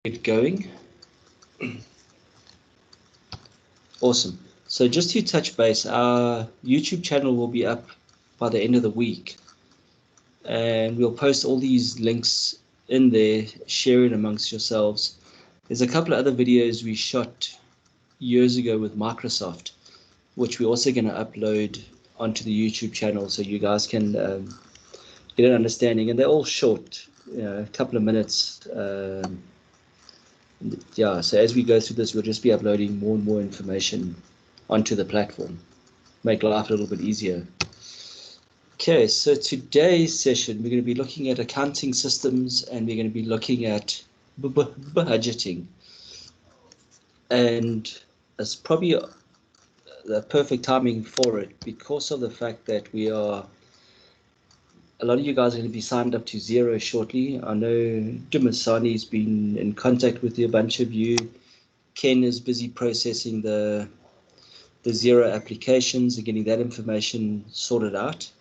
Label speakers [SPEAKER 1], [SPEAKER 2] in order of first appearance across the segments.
[SPEAKER 1] Get going. Awesome. So just to touch base, our YouTube channel will be up by the end of the week, and we'll post all these links in there, share it amongst yourselves. There's a couple of other videos we shot years ago with Microsoft, which we're also going to upload onto the YouTube channel so you guys can get an understanding. And they're all short, a couple of minutes. Yeah, so as we go through this, we'll just be uploading more and more information onto the platform, make life a little bit easier. Okay, so today's session, we're going to be looking at accounting systems, and we're going to be looking at budgeting. And it's probably the perfect timing for it because of the fact that a lot of you guys are going to be signed up to Xero shortly. I know Dumasani's been in contact with a bunch of you. Ken is busy processing the Xero applications and getting that information sorted out.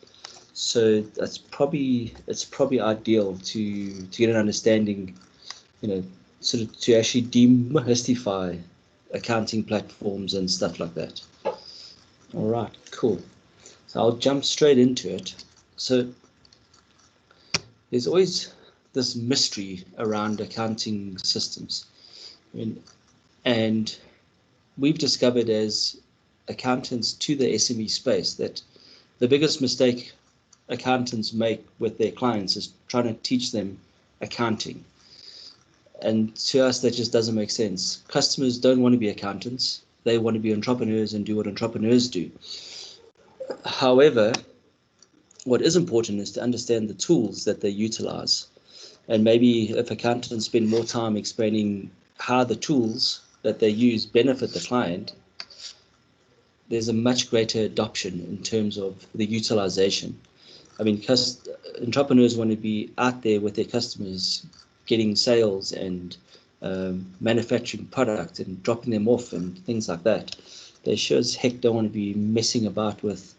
[SPEAKER 1] So it's probably ideal to get an understanding, sort of to actually demystify accounting platforms and stuff like that. All right, cool. So I'll jump straight into it. So there's always this mystery around accounting systems. And we've discovered as accountants to the SME space that the biggest mistake accountants make with their clients is trying to teach them accounting. And to us, that just doesn't make sense. Customers don't want to be accountants. They want to be entrepreneurs and do what entrepreneurs do. However, what is important is to understand the tools that they utilize. And maybe if accountants spend more time explaining how the tools that they use benefit the client, there's a much greater adoption in terms of the utilization. I mean, entrepreneurs want to be out there with their customers, getting sales and manufacturing product and dropping them off and things like that. They sure as heck don't want to be messing about with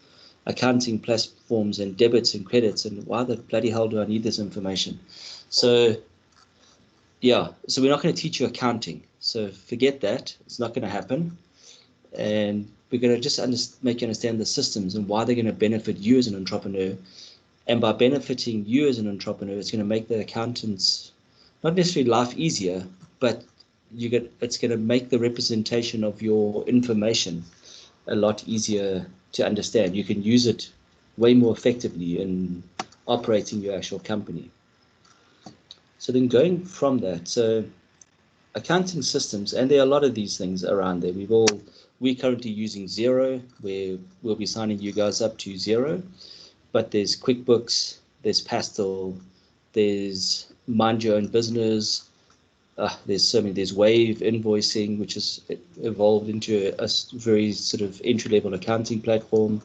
[SPEAKER 1] accounting platforms and debits and credits, and why the bloody hell do I need this information? So yeah, so we're not going to teach you accounting. So forget that. It's not going to happen. And we're going to just make you understand the systems and why they're going to benefit you as an entrepreneur. And by benefiting you as an entrepreneur, it's going to make the accountants not necessarily life easier, but it's going to make the representation of your information a lot easier to understand. You can use it way more effectively in operating your actual company. So then going from that, so accounting systems, and there are a lot of these things around there. We're currently using Xero, where we'll be signing you guys up to Xero, but there's QuickBooks, there's Pastel, there's Mind Your Own Business, there's so many. There's Wave Invoicing, which has evolved into a very sort of entry-level accounting platform.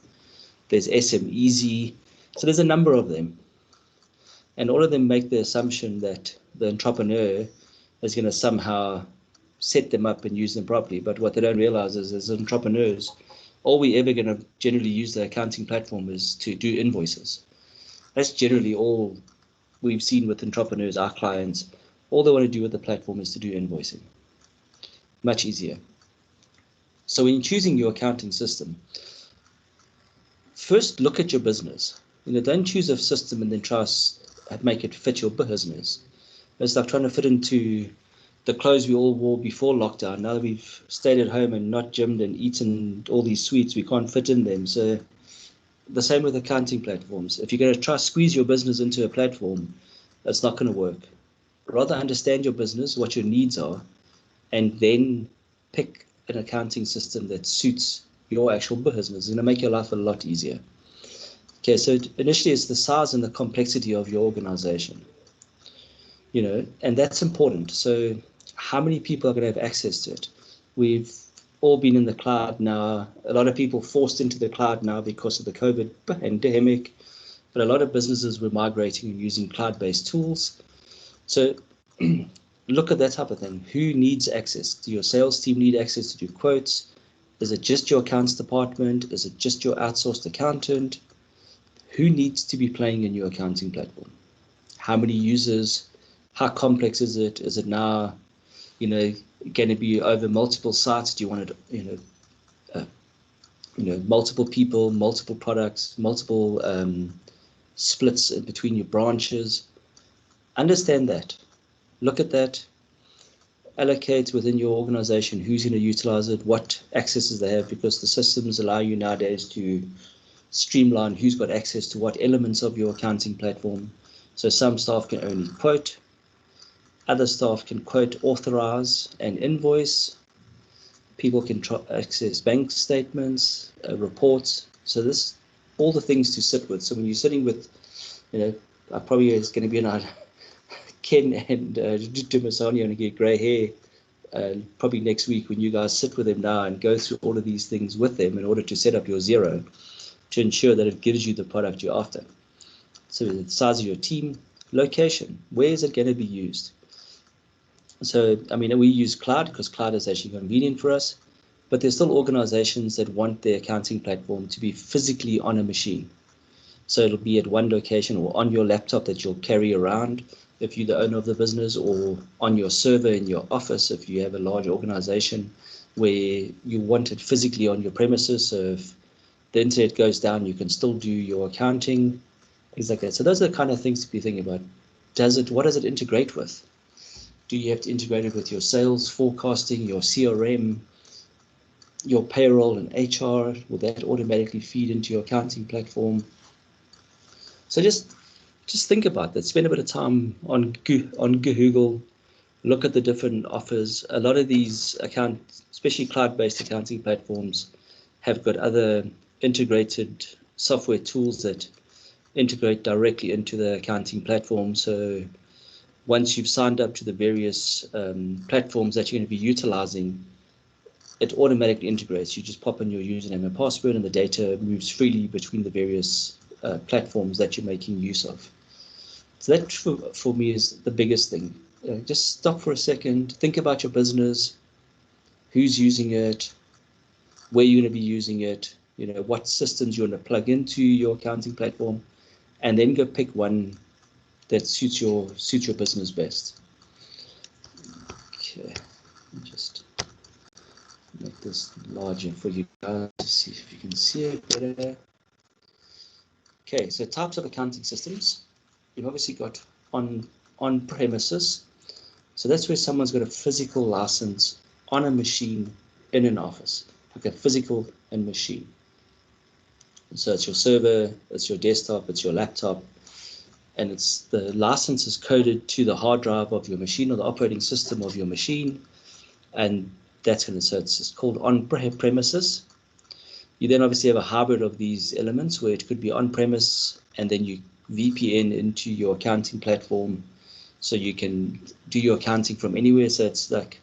[SPEAKER 1] There's SME.TAX. So there's a number of them. And all of them make the assumption that the entrepreneur is going to somehow set them up and use them properly. But what they don't realize is, as entrepreneurs, all we ever going to generally use the accounting platform is to do invoices. That's generally all we've seen with entrepreneurs, our clients. All they want to do with the platform is to do invoicing. Much easier. So when you're choosing your accounting system, first look at your business. Don't choose a system and then try to make it fit your business. It's like trying to fit into the clothes we all wore before lockdown. Now that we've stayed at home and not gymmed and eaten all these sweets, we can't fit in them. So the same with accounting platforms. If you're going to try to squeeze your business into a platform, that's not going to work. Rather understand your business, what your needs are, and then pick an accounting system that suits your actual business. It's going to make your life a lot easier. Okay, so initially it's the size and the complexity of your organization, and that's important. So how many people are going to have access to it? We've all been in the cloud now. A lot of people forced into the cloud now because of the COVID pandemic, but a lot of businesses were migrating and using cloud-based tools. So look at that type of thing. Who needs access? Do your sales team need access to do quotes? Is it just your accounts department? Is it just your outsourced accountant? Who needs to be playing in your accounting platform? How many users? How complex is it? Is it now going to be over multiple sites? Do you want it, multiple people, multiple products, multiple splits between your branches? Understand that. Look at that. Allocate within your organization who's going to utilize it, what accesses they have, because the systems allow you nowadays to streamline who's got access to what elements of your accounting platform. So some staff can only quote, other staff can quote, authorize, and invoice. People can access bank statements, reports. So this, all the things to sit with. So when you're sitting with, I probably is going to be an Ken and Dumasani and get grey hair probably next week when you guys sit with them now and go through all of these things with them in order to set up your zero to ensure that it gives you the product you're after. So the size of your team, location, where is it going to be used? So, I mean, we use cloud because cloud is actually convenient for us, but there's still organizations that want their accounting platform to be physically on a machine. So it'll be at one location or on your laptop that you'll carry around if you're the owner of the business, or on your server in your office if you have a large organization where you want it physically on your premises. So if the internet goes down, you can still do your accounting, things like that. So those are the kind of things to be thinking about. What does it integrate with? Do you have to integrate it with your sales forecasting, your CRM, your payroll and HR? Will that automatically feed into your accounting platform? So just think about that. Spend a bit of time on Google. Look at the different offers. A lot of these especially cloud-based accounting platforms, have got other integrated software tools that integrate directly into the accounting platform. So once you've signed up to the various platforms that you're going to be utilizing, it automatically integrates. You just pop in your username and password, and the data moves freely between the various platforms that you're making use of. So that for me is the biggest thing. Just stop for a second, think about your business, who's using it, where you're going to be using it, what systems you want to plug into your accounting platform, and then go pick one that suits your business best. Okay, let me just make this larger for you guys to see if you can see it better. Okay, so types of accounting systems. You've obviously got on premises. So that's where someone's got a physical license on a machine in an office. Okay, physical and machine. So it's your server, it's your desktop, it's your laptop, and it's the license is coded to the hard drive of your machine or the operating system of your machine, and that's going to, so it's called on premises. You then obviously have a hybrid of these elements where it could be on premise and then you VPN into your accounting platform, so you can do your accounting from anywhere. So it's like,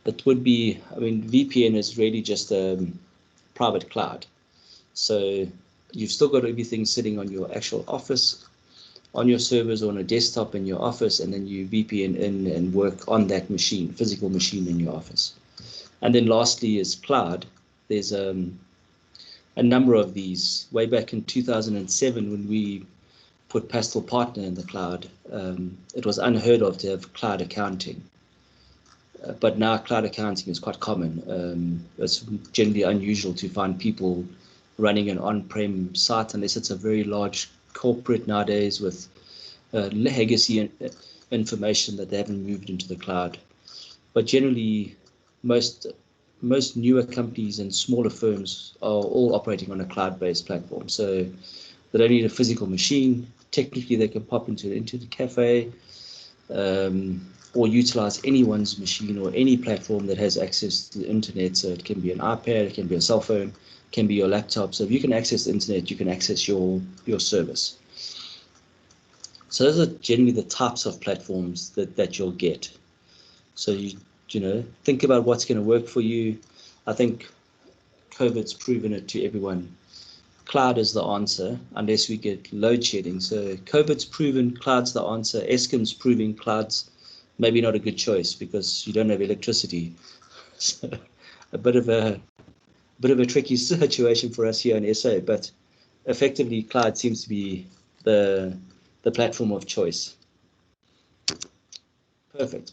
[SPEAKER 1] it would be, I mean, VPN is really just a private cloud. So you've still got everything sitting on your actual office, on your servers, or on a desktop in your office, and then you VPN in and work on that machine, physical machine in your office. And then lastly is cloud. There's a number of these. Way back in 2007, when we put Pastel Partner in the cloud, it was unheard of to have cloud accounting. But now cloud accounting is quite common. It's generally unusual to find people running an on-prem site unless it's a very large corporate nowadays with legacy information that they haven't moved into the cloud. But generally, most newer companies and smaller firms are all operating on a cloud-based platform. So they don't need a physical machine. Technically, they can pop into an internet cafe or utilize anyone's machine or any platform that has access to the internet. So it can be an iPad, it can be a cell phone, it can be your laptop. So if you can access the internet, you can access your service. So those are generally the types of platforms that you'll get. So you think about what's going to work for you. I think COVID's proven it to everyone. Cloud is the answer unless we get load shedding. So COVID's proven cloud's the answer. Eskom's proving cloud's maybe not a good choice because you don't have electricity. So a bit of a tricky situation for us here in SA, but effectively cloud seems to be the platform of choice. Perfect.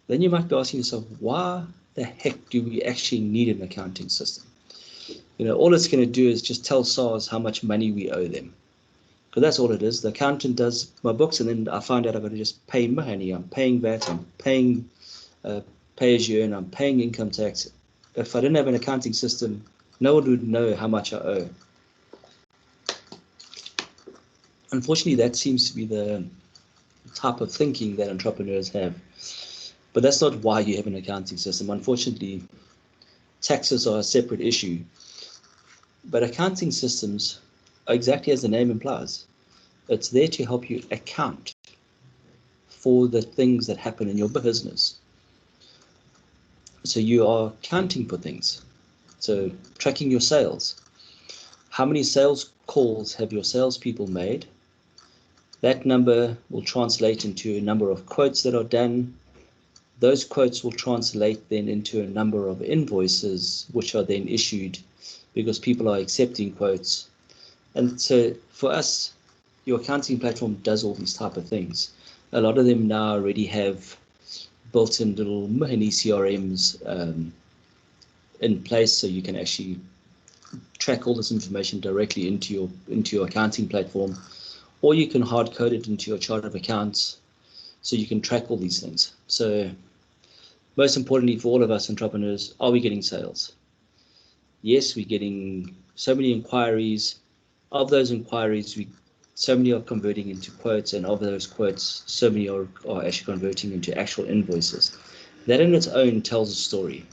[SPEAKER 1] then you might be asking yourself, why the heck do we actually need an accounting system? All it's going to do is just tell SARS how much money we owe them. Because that's all it is. The accountant does my books, and then I find out I've got to just pay money. I'm paying VAT, I'm paying pay as you earn, I'm paying income tax. If I didn't have an accounting system, no one would know how much I owe. Unfortunately, that seems to be the type of thinking that entrepreneurs have. But that's not why you have an accounting system. Unfortunately, taxes are a separate issue. But accounting systems are exactly as the name implies. It's there to help you account for the things that happen in your business. So you are accounting for things. So tracking your sales. How many sales calls have your salespeople made? That number will translate into a number of quotes that are done. Those quotes will translate then into a number of invoices, which are then issued because people are accepting quotes. And so for us, your accounting platform does all these type of things. A lot of them now already have built-in little mini CRMs in place, so you can actually track all this information directly into your accounting platform, or you can hard code it into your chart of accounts, so you can track all these things. So most importantly for all of us entrepreneurs, are we getting sales? Yes, we're getting so many inquiries. Of those inquiries, so many are converting into quotes, and of those quotes, so many are actually converting into actual invoices. That in its own tells a story.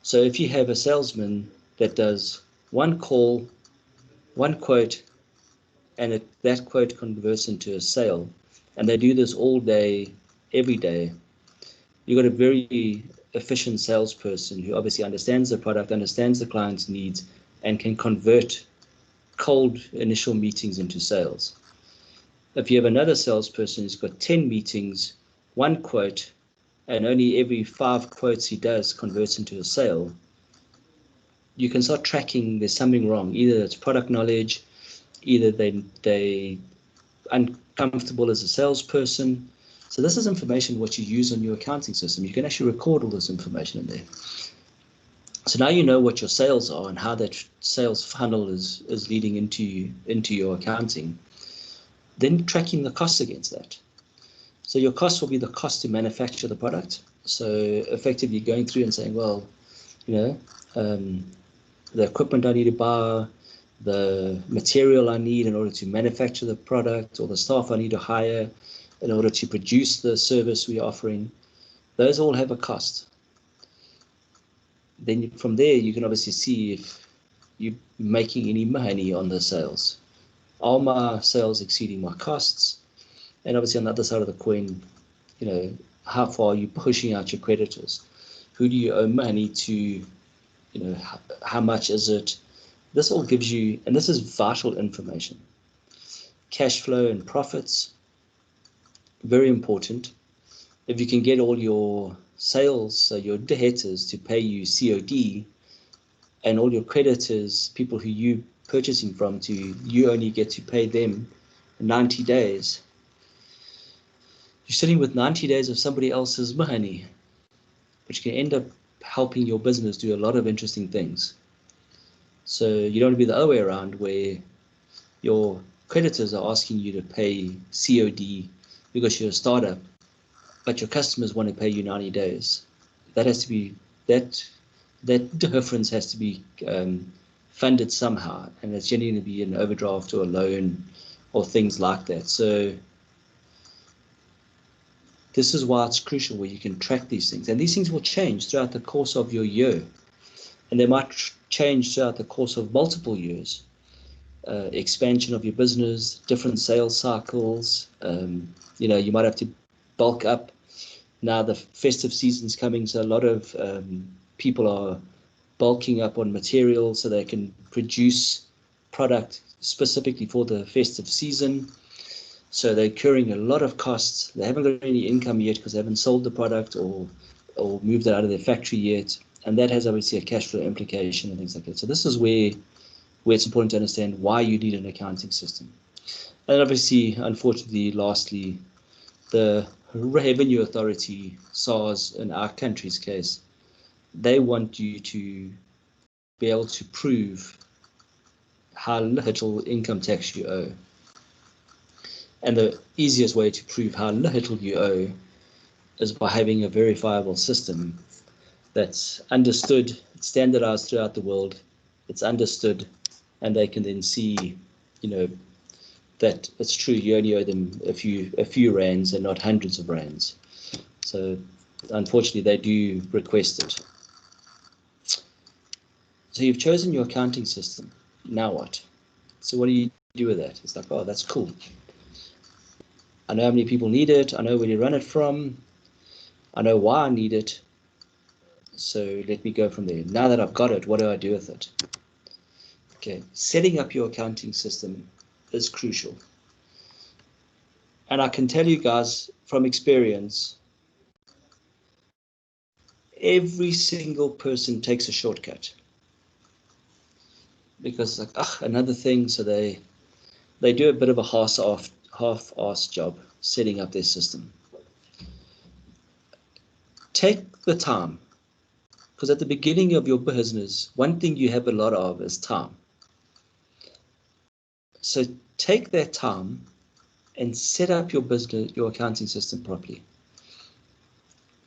[SPEAKER 1] So if you have a salesman that does one call, one quote, and that quote converts into a sale, and they do this all day, every day, you've got a very efficient salesperson who obviously understands the product, understands the client's needs, and can convert cold initial meetings into sales. If you have another salesperson who's got 10 meetings, one quote, and only every 5 quotes he does converts into a sale, you can start tracking there's something wrong. Either it's product knowledge, either they uncomfortable as a salesperson. So this is information what you use on your accounting system. You can actually record all this information in there. So now you know what your sales are and how that sales funnel is leading into your accounting. Then tracking the costs against that. So your cost will be the cost to manufacture the product. So effectively going through and saying, well, the equipment I need to buy, the material I need in order to manufacture the product, or the staff I need to hire in order to produce the service we're offering, those all have a cost. Then from there, you can obviously see if you're making any money on the sales. Are my sales exceeding my costs? And obviously on the other side of the coin, how far are you pushing out your creditors? Who do you owe money to? How much is it? This all gives you, and this is vital information. Cash flow and profits, very important. If you can get all your sales, so your debtors, to pay you COD, and all your creditors, people who you purchasing from, you only get to pay them 90 days. You're sitting with 90 days of somebody else's money, which can end up helping your business do a lot of interesting things. So you don't want to be the other way around, where your creditors are asking you to pay COD because you're a startup, but your customers want to pay you 90 days. That has to be, that difference has to be funded somehow, and it's generally going to be an overdraft or a loan or things like that. So this is why it's crucial, where you can track these things, and these things will change throughout the course of your year, and they might change throughout the course of multiple years. Expansion of your business, different sales cycles. You might have to bulk up. Now the festive season's coming, so a lot of people are bulking up on material so they can produce product specifically for the festive season. So they're incurring a lot of costs. They haven't got any income yet because they haven't sold the product or moved it out of their factory yet. And that has obviously a cash flow implication and things like that. So this is where it's important to understand why you need an accounting system. And obviously, unfortunately, lastly, the Revenue Authority, SARS, in our country's case, they want you to be able to prove how little income tax you owe. And the easiest way to prove how little you owe is by having a verifiable system that's understood, standardized throughout the world, it's understood, and they can then see, that it's true, you only owe them a few rands and not hundreds of rands. So unfortunately, they do request it. So you've chosen your accounting system. Now what? So what do you do with that? It's like, oh, that's cool. I know how many people need it. I know where to run it from. I know why I need it. So let me go from there. Now that I've got it, what do I do with it? Okay, setting up your accounting system is crucial. And I can tell you guys from experience, every single person takes a shortcut. Because it's like, another thing, so they do a bit of a half-assed job setting up their system. Take the time, because at the beginning of your business, one thing you have a lot of is time. So take that time and set up your business, your accounting system properly.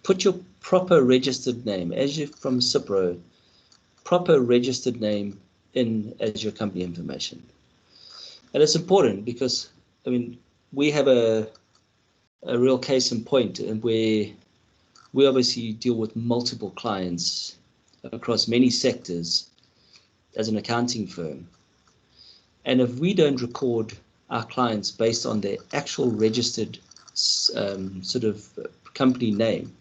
[SPEAKER 1] Put your proper registered name, as you from Cipro, proper registered name in as your company information. And it's important because, we have a real case in point, and where we obviously deal with multiple clients across many sectors as an accounting firm. And if we don't record our clients based on their actual registered sort of company name,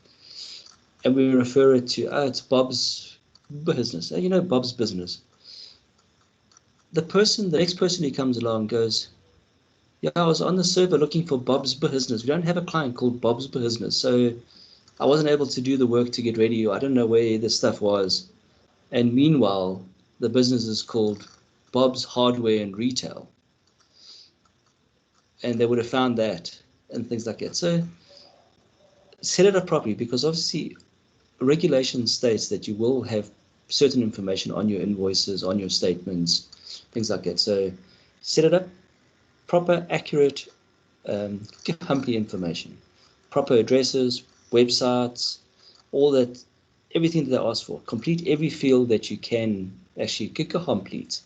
[SPEAKER 1] and we refer it to, it's Bob's business. Bob's business. The next person who comes along goes, yeah, I was on the server looking for Bob's business. We don't have a client called Bob's business. So I wasn't able to do the work to get ready, or I don't know where this stuff was. And meanwhile, the business is called Bob's Hardware and Retail. And they would have found that and things like that. So set it up properly, because obviously regulation states that you will have certain information on your invoices, on your statements, things like that. So set it up, proper, accurate company information, proper addresses, websites, all that, everything that they ask for. Complete every field that you can actually complete.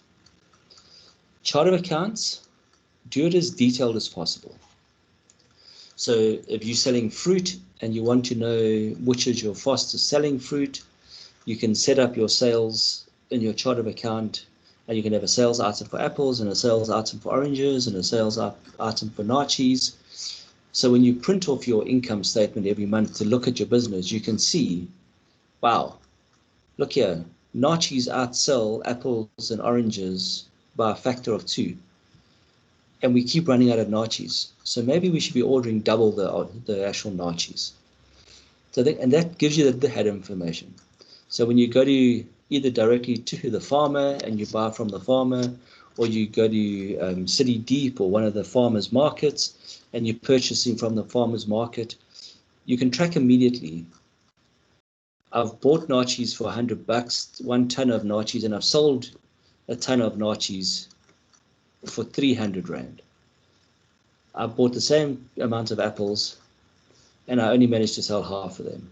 [SPEAKER 1] Chart of accounts, do it as detailed as possible. So if you're selling fruit and you want to know which is your fastest selling fruit, you can set up your sales in your chart of account, and you can have a sales item for apples and a sales item for oranges and a sales item for nachos. So when you print off your income statement every month to look at your business, you can see, wow, look here, nachos outsell apples and oranges by a factor of 2. And we keep running out of nachos. So maybe we should be ordering double the actual nachos. So that gives you the head information. So when you go to either directly to the farmer and you buy from the farmer, or you go to City Deep or one of the farmers markets and you're purchasing from the farmers market, you can track immediately. I've bought nachos for $100, 1 ton of nachos, and I've sold a ton of nachos for 300 Rand. I bought the same amount of apples and I only managed to sell half of them.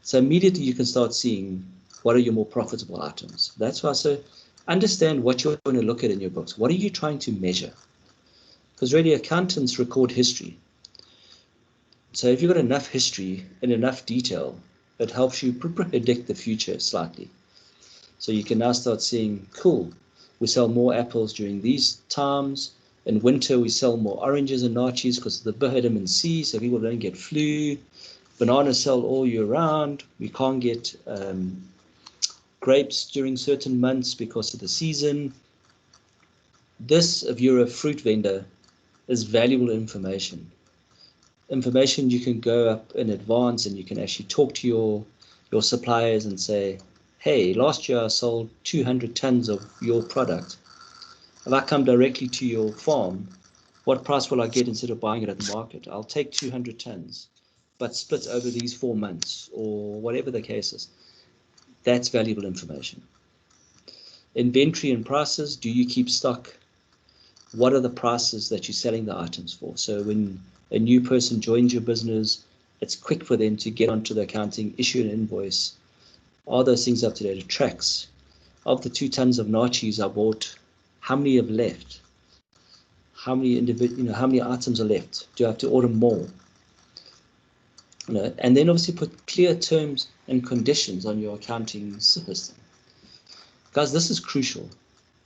[SPEAKER 1] So immediately you can start seeing what are your more profitable items. That's why I say understand what you're going to look at in your books. What are you trying to measure? Because really accountants record history. So if you've got enough history and enough detail, it helps you predict the future slightly. So you can now start seeing, cool, we sell more apples during these times. In winter, we sell more oranges and nachos because of the vitamin C, so people don't get flu. Bananas sell all year round. We can't get grapes during certain months because of the season. This, if you're a fruit vendor, is valuable information. Information you can go up in advance and you can actually talk to your suppliers and say, hey, last year I sold 200 tons of your product. If I come directly to your farm What price will I get instead of buying it at the market? I'll take 200 tons, but split over these 4 months, or whatever the case is. That's valuable information. Inventory and prices. Do you keep stock? What are the prices that you're selling the items for? So when a new person joins your business, it's quick for them to get onto the accounting, issue an invoice. Are those things up to date? It tracks. Of the 2 tons of nachos I bought, how many have left? How many how many items are left? Do I have to order more? And then obviously put clear terms and conditions on your accounting system. Guys, this is crucial.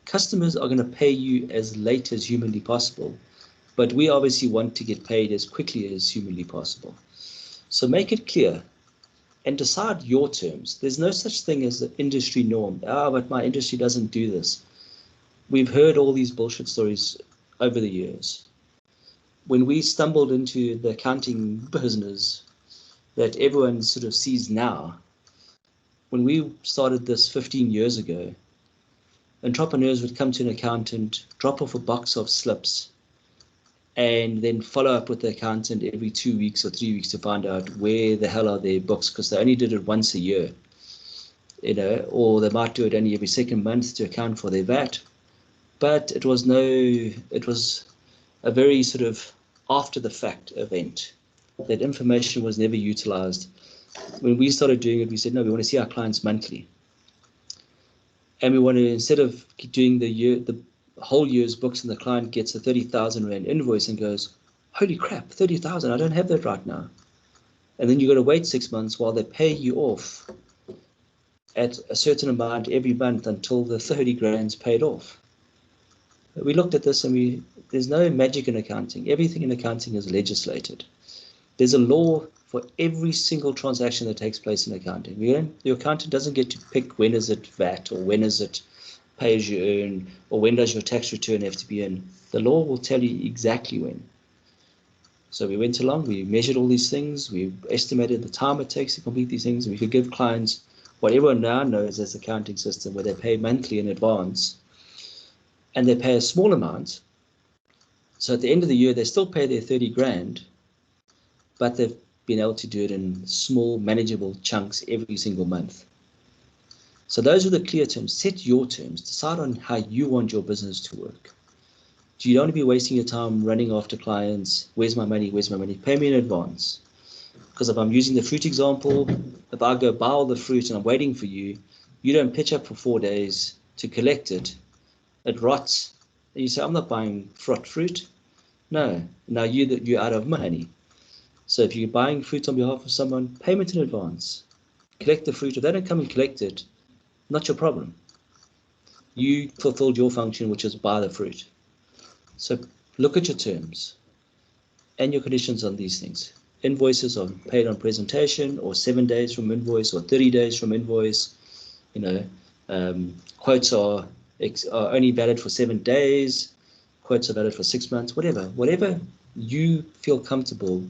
[SPEAKER 1] Customers are going to pay you as late as humanly possible, but we obviously want to get paid as quickly as humanly possible. So make it clear and decide your terms. There's no such thing as the industry norm. But my industry doesn't do this. We've heard all these bullshit stories over the years. When we stumbled into the accounting business that everyone sort of sees now, when we started this 15 years ago, entrepreneurs would come to an accountant, drop off a box of slips, and then follow up with the accountant every 2 weeks or 3 weeks to find out where the hell are their books, because they only did it once a year, or they might do it only every second month to account for their VAT. But it was a very sort of after the fact event. That information was never utilized. When we started doing it, we said, no, we want to see our clients monthly. And we want to, instead of doing the whole year's books, and the client gets a 30,000 Rand invoice and goes, holy crap, 30,000, I don't have that right now. And then you've got to wait 6 months while they pay you off at a certain amount every month until the 30 grand's paid off. We looked at this and there's no magic in accounting. Everything in accounting is legislated. There's a law for every single transaction that takes place in accounting. The accountant doesn't get to pick when is it VAT, or when is it pay as you earn, or when does your tax return have to be in. The law will tell you exactly when. So we went along, we measured all these things, we estimated the time it takes to complete these things, and we could give clients what everyone now knows as the accounting system, where they pay monthly in advance, and they pay a small amount. So at the end of the year, they still pay their 30 grand, but they've been able to do it in small, manageable chunks every single month. So those are the clear terms. Set your terms. Decide on how you want your business to work. You don't want to be wasting your time running after clients. Where's my money? Where's my money? Pay me in advance. Because if I'm using the fruit example, if I go buy all the fruit and I'm waiting for you, you don't pitch up for 4 days to collect it. It rots. And you say, I'm not buying fruit. No. Now you're out of money. So if you're buying fruit on behalf of someone, payment in advance. Collect the fruit. If they don't come and collect it, not your problem. You fulfilled your function, which is buy the fruit. So look at your terms and your conditions on these things. Invoices are paid on presentation, or 7 days from invoice, or 30 days from invoice. Quotes are only valid for 7 days. Quotes are valid for 6 months. Whatever you feel comfortable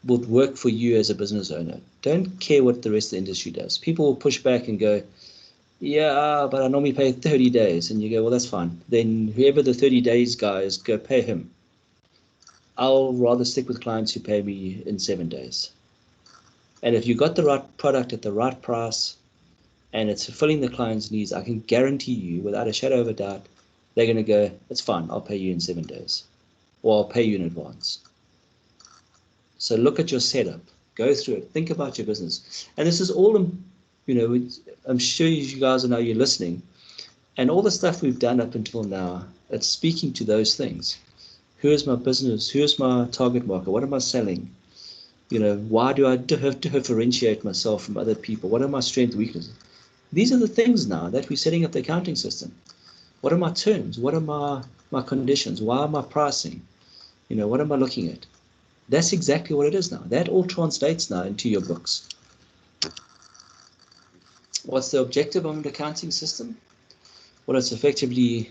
[SPEAKER 1] would work for you as a business owner. Don't care what the rest of the industry does. People will push back and go, yeah, but I normally pay 30 days. And you go, well, that's fine. Then whoever the 30 days guy is, go pay him. I'll rather stick with clients who pay me in 7 days. And if you got the right product at the right price and it's fulfilling the client's needs, I can guarantee you, without a shadow of a doubt, they're going to go, it's fine, I'll pay you in 7 days. Or I'll pay you in advance. So look at your setup, go through it, think about your business. And this is all, I'm sure you guys are now, you're listening, and all the stuff we've done up until now, it's speaking to those things. Who is my business? Who is my target market? What am I selling? Why do I have to differentiate myself from other people? What are my strengths, weaknesses? These are the things now that we're setting up the accounting system. What are my terms? What are my conditions? Why am I pricing? What am I looking at? That's exactly what it is now. That all translates now into your books. What's the objective of an accounting system? Well, it's effectively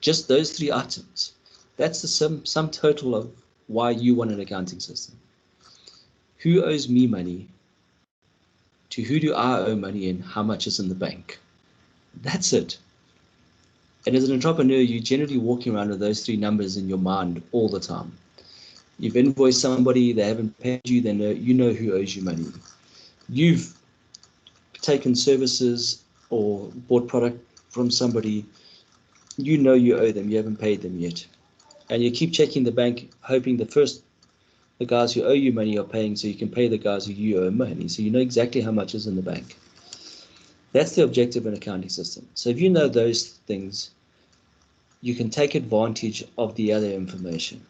[SPEAKER 1] just those 3 items. That's the sum total of why you want an accounting system. Who owes me money? To who do I owe money, and how much is in the bank? That's it. And as an entrepreneur, you're generally walking around with those three numbers in your mind all the time. You've invoiced somebody, they haven't paid you, they know you know who owes you money. You've taken services or bought product from somebody, you know you owe them, you haven't paid them yet. And you keep checking the bank, hoping the guys who owe you money are paying so you can pay the guys who you owe money. So you know exactly how much is in the bank. That's the objective in an accounting system. So if you know those things, you can take advantage of the other information.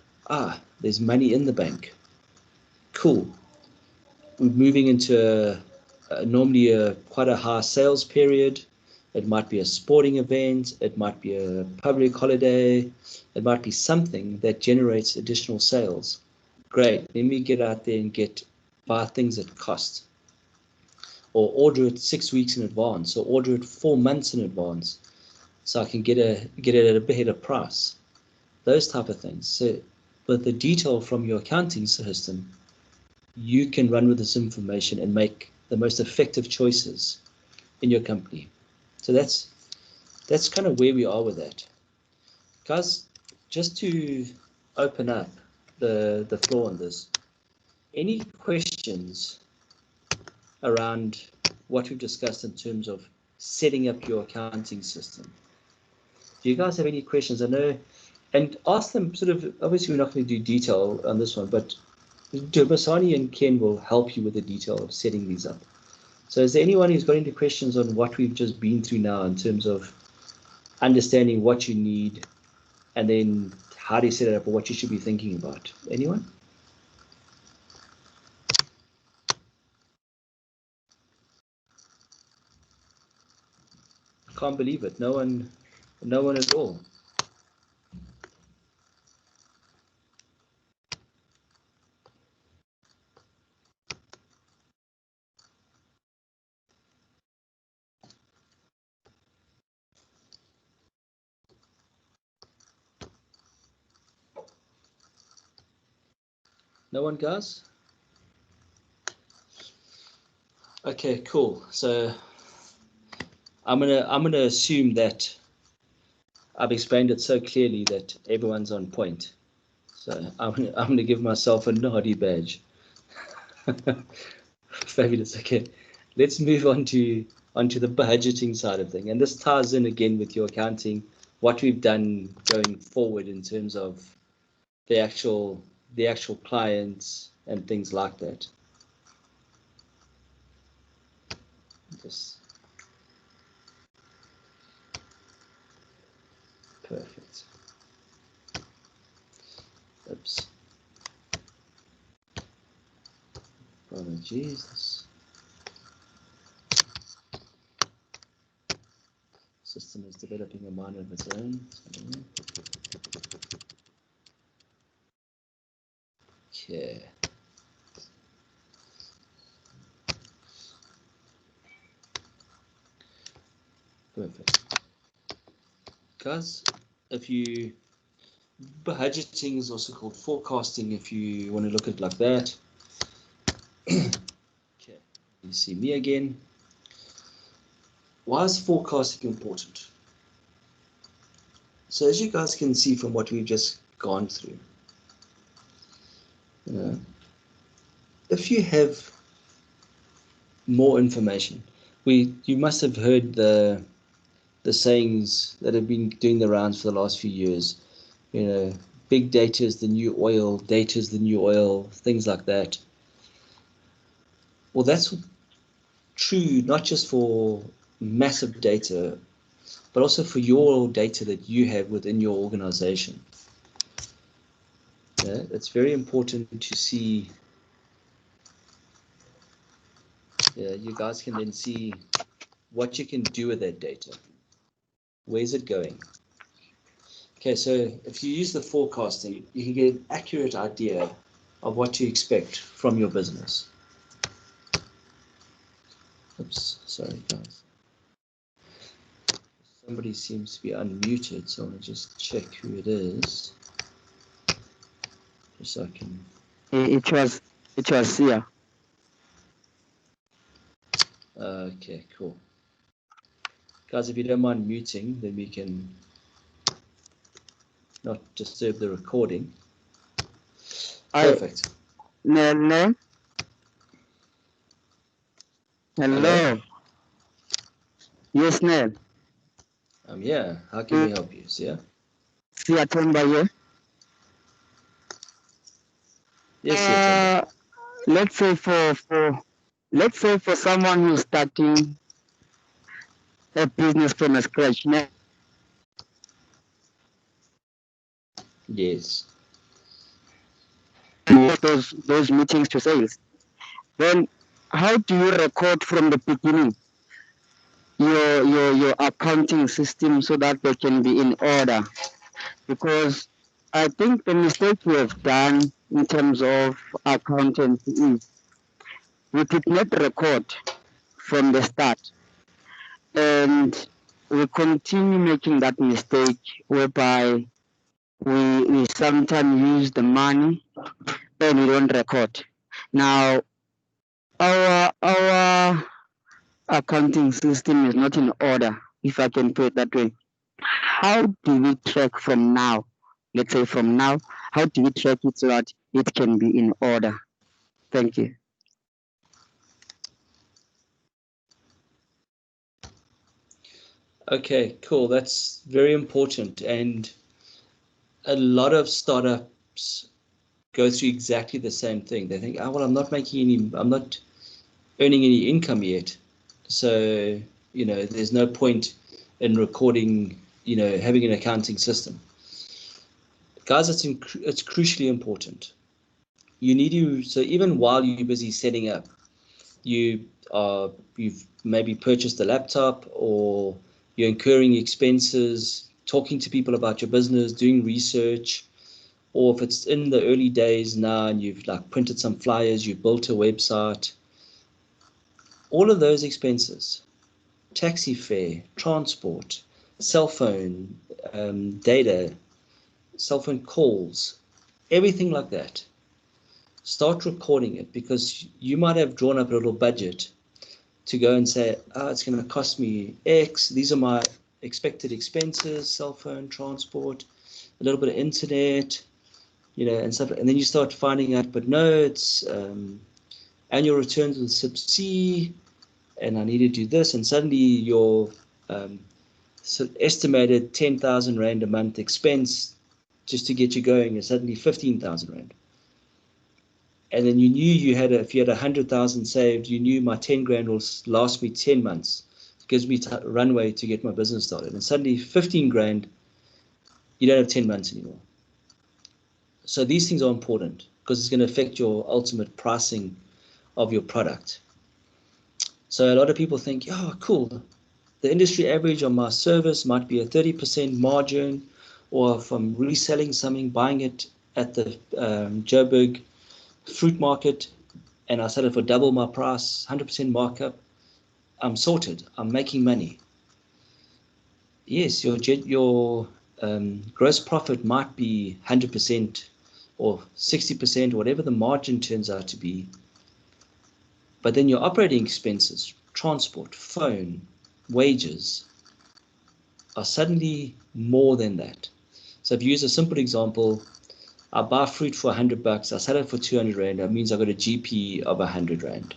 [SPEAKER 1] There's money in the bank. Cool. We're moving into normally quite a high sales period. It might be a sporting event. It might be a public holiday. It might be something that generates additional sales. Great. Let me get out there and buy things at cost. Or order it 6 weeks in advance, or order it 4 months in advance, so I can get it at a better price. Those type of things. So, with the detail from your accounting system, you can run with this information and make the most effective choices in your company. So that's kind of where we are with that. Guys, just to open up the floor on this, any questions around what we've discussed in terms of setting up your accounting system? Do you guys have any questions? I know, and ask them sort of, obviously we're not going to do detail on this one, but Basani and Ken will help you with the detail of setting these up. So is there anyone who's got any questions on what we've just been through now in terms of understanding what you need and then how do you set it up or what you should be thinking about? Anyone? Can't believe it. No one at all. No one, guys? Okay, cool. So I'm gonna assume that I've explained it so clearly that everyone's on point. So I'm gonna give myself a naughty badge. Fabulous. Okay, let's move onto the budgeting side of thing, and this ties in again with your accounting, what we've done going forward in terms of the actual clients and things like that. Just perfect. Oops. Brother Jesus. System is developing a mind of its own. Okay. Perfect. Guys, if you budgeting is also called forecasting if you want to look at it like that. Okay, you see me again. Why is forecasting important? So as you guys can see from what we've just gone through, if you have more information, you must have heard the sayings that have been doing the rounds for the last few years. Big data is the new oil, data is the new oil, things like that. Well, that's true not just for massive data, but also for your data that you have within your organization. It's very important to see. You guys can then see what you can do with that data. Where's it going? Okay, so if you use the forecasting, you can get an accurate idea of what to expect from your business. Oops, sorry guys. Somebody seems to be unmuted, so I want to just check who it is. Just so I can...
[SPEAKER 2] It was here.
[SPEAKER 1] Okay, cool. Guys, if you don't mind muting, then we can not disturb the recording.
[SPEAKER 2] I
[SPEAKER 1] Perfect.
[SPEAKER 2] Nene. Hello.
[SPEAKER 1] Hello?
[SPEAKER 2] Yes, Nel.
[SPEAKER 1] I'm here. How can we help you, Sia?
[SPEAKER 2] Sia Tomba here.
[SPEAKER 1] Yes, Sia Tomba.
[SPEAKER 2] Let's say for someone who's starting a business from scratch,
[SPEAKER 1] Yes.
[SPEAKER 2] those meetings to sales. Then how do you record from the beginning your accounting system so that they can be in order? Because I think the mistake we have done in terms of accountancy is we did not record from the start, and we continue making that mistake whereby we sometimes use the money and we don't record. Now our accounting system is not in order, if I can put it that way. How do we track from now? Let's say from now, how do we track it so that it can be in order? Thank you.
[SPEAKER 1] Okay, cool. That's very important. And a lot of startups go through exactly the same thing. They think, oh, well, I'm not earning any income yet. So, there's no point in recording, having an accounting system. Guys, it's crucially important. You need to, so even while you're busy setting up, you've maybe purchased a laptop, or you're incurring expenses, talking to people about your business, doing research, or if it's in the early days now and you've like printed some flyers, you've built a website, all of those expenses, taxi fare, transport, cell phone, data, cell phone calls, everything like that. Start recording it, because you might have drawn up a little budget to go and say, it's going to cost me X. These are my expected expenses: cell phone, transport, a little bit of internet, and stuff. And then you start finding out, but no, it's annual returns with Sub C, and I need to do this. And suddenly your estimated 10,000 Rand a month expense just to get you going is suddenly 15,000 Rand. And then you knew if you had 100,000 saved, you knew my 10 grand will last me 10 months. It gives me runway to get my business started. And suddenly 15 grand, you don't have 10 months anymore. So these things are important, because it's going to affect your ultimate pricing of your product. So a lot of people think, oh, cool. The industry average on my service might be a 30% margin, or if I'm reselling something, buying it at the Joburg fruit market, and I sell it for double my price, 100% markup, I'm sorted. I'm making money. Yes, your gross profit might be 100% or 60%, whatever the margin turns out to be. But then your operating expenses, transport, phone, wages, are suddenly more than that. So if you use a simple example, I buy fruit for 100 bucks, I sell it for 200 Rand, that means I got a GP of 100 Rand.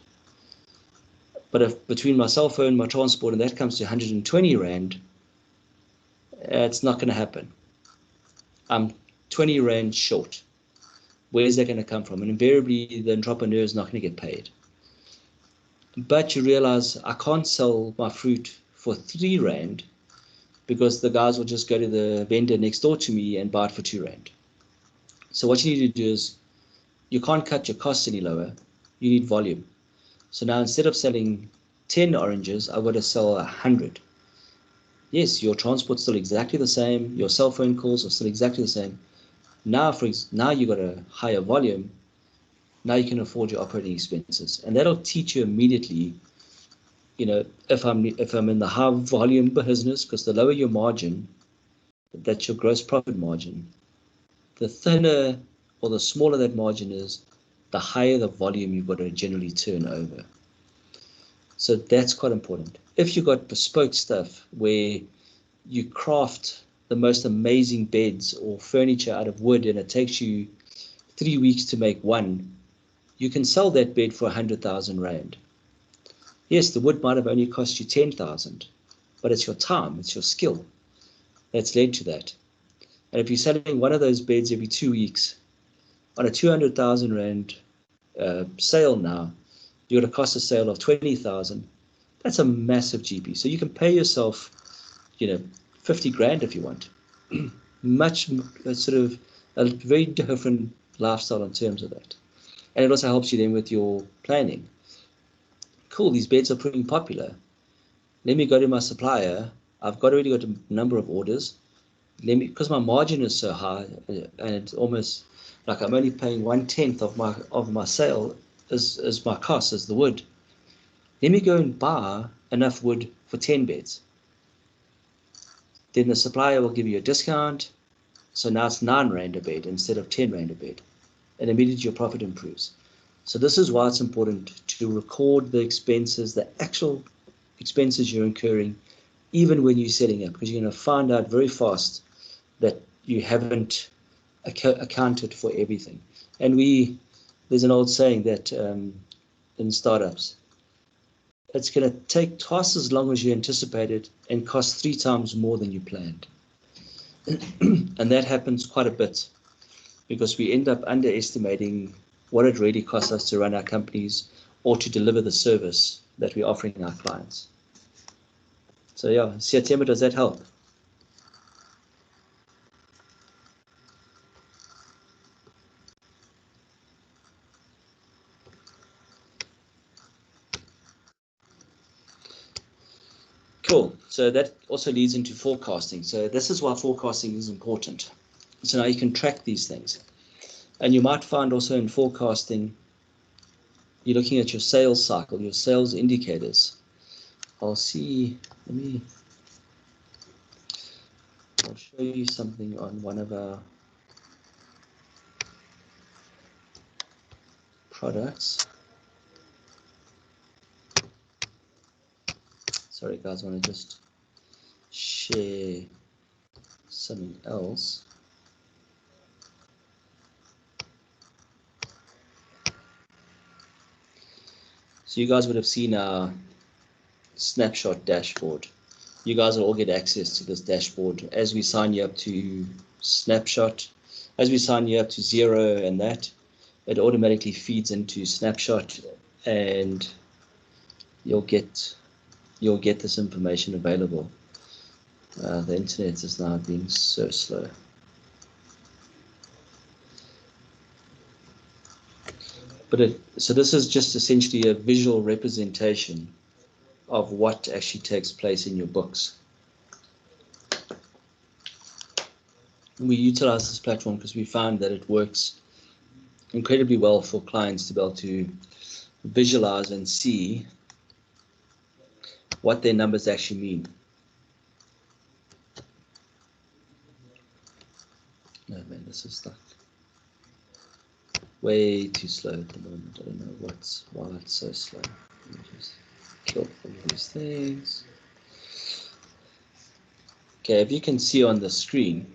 [SPEAKER 1] But if between my cell phone, my transport, and that comes to 120 Rand, it's not going to happen. I'm 20 Rand short. Where's that going to come from? And invariably, the entrepreneur is not going to get paid. But you realize I can't sell my fruit for 3 Rand, because the guys will just go to the vendor next door to me and buy it for 2 Rand. So what you need to do is, you can't cut your costs any lower. You need volume. So now, instead of selling 10 oranges, I've got to sell 100. Yes, your transport's still exactly the same. Your cell phone calls are still exactly the same. Now you've got a higher volume. Now you can afford your operating expenses. And that'll teach you immediately, if I'm in the high volume business, because the lower your margin, that's your gross profit margin, the thinner or the smaller that margin is, the higher the volume you've got to generally turn over. So that's quite important. If you've got bespoke stuff where you craft the most amazing beds or furniture out of wood and it takes you 3 weeks to make one, you can sell that bed for 100,000 Rand. Yes, the wood might have only cost you 10,000, but it's your time, it's your skill that's led to that. And if you're selling one of those beds every 2 weeks on a 200,000 Rand sale now, you're at a cost of sale of 20,000. That's a massive GP. So you can pay yourself, 50 grand if you want. Much sort of a very different lifestyle in terms of that. And it also helps you then with your planning. Cool, these beds are pretty popular. Let me go to my supplier. I've already got a number of orders. Because my margin is so high, and it's almost like I'm only paying 1/10 of my sale as my cost as the wood. Let me go and buy enough wood for 10 beds. Then the supplier will give you a discount. So now it's 9 Rand a bed instead of 10 Rand a bed. And immediately your profit improves. So this is why it's important to record the expenses, the actual expenses you're incurring, even when you're setting up, because you're going to find out very fast that you haven't accounted for everything. And there's an old saying that in startups, it's going to take twice as long as you anticipated and cost 3 times more than you planned. And that happens quite a bit because we end up underestimating what it really costs us to run our companies or to deliver the service that we're offering our clients. So yeah, Siatema, does that help? Cool. So that also leads into forecasting. So this is why forecasting is important. So now you can track these things. And you might find also in forecasting, you're looking at your sales cycle, your sales indicators. I'll show you something on one of our products. Sorry guys, I want to just share something else. So you guys would have seen our snapshot dashboard. You guys will all get access to this dashboard as we sign you up to snapshot, as we sign you up to Zero and that, it automatically feeds into snapshot and you'll get this information available. The internet is now being so slow. So this is just essentially a visual representation of what actually takes place in your books. We utilize this platform because we found that it works incredibly well for clients to be able to visualize and see what their numbers actually mean. No man, this is stuck. Way too slow at the moment. I don't know why it's so slow. Let me just kill all these things. Okay, if you can see on the screen,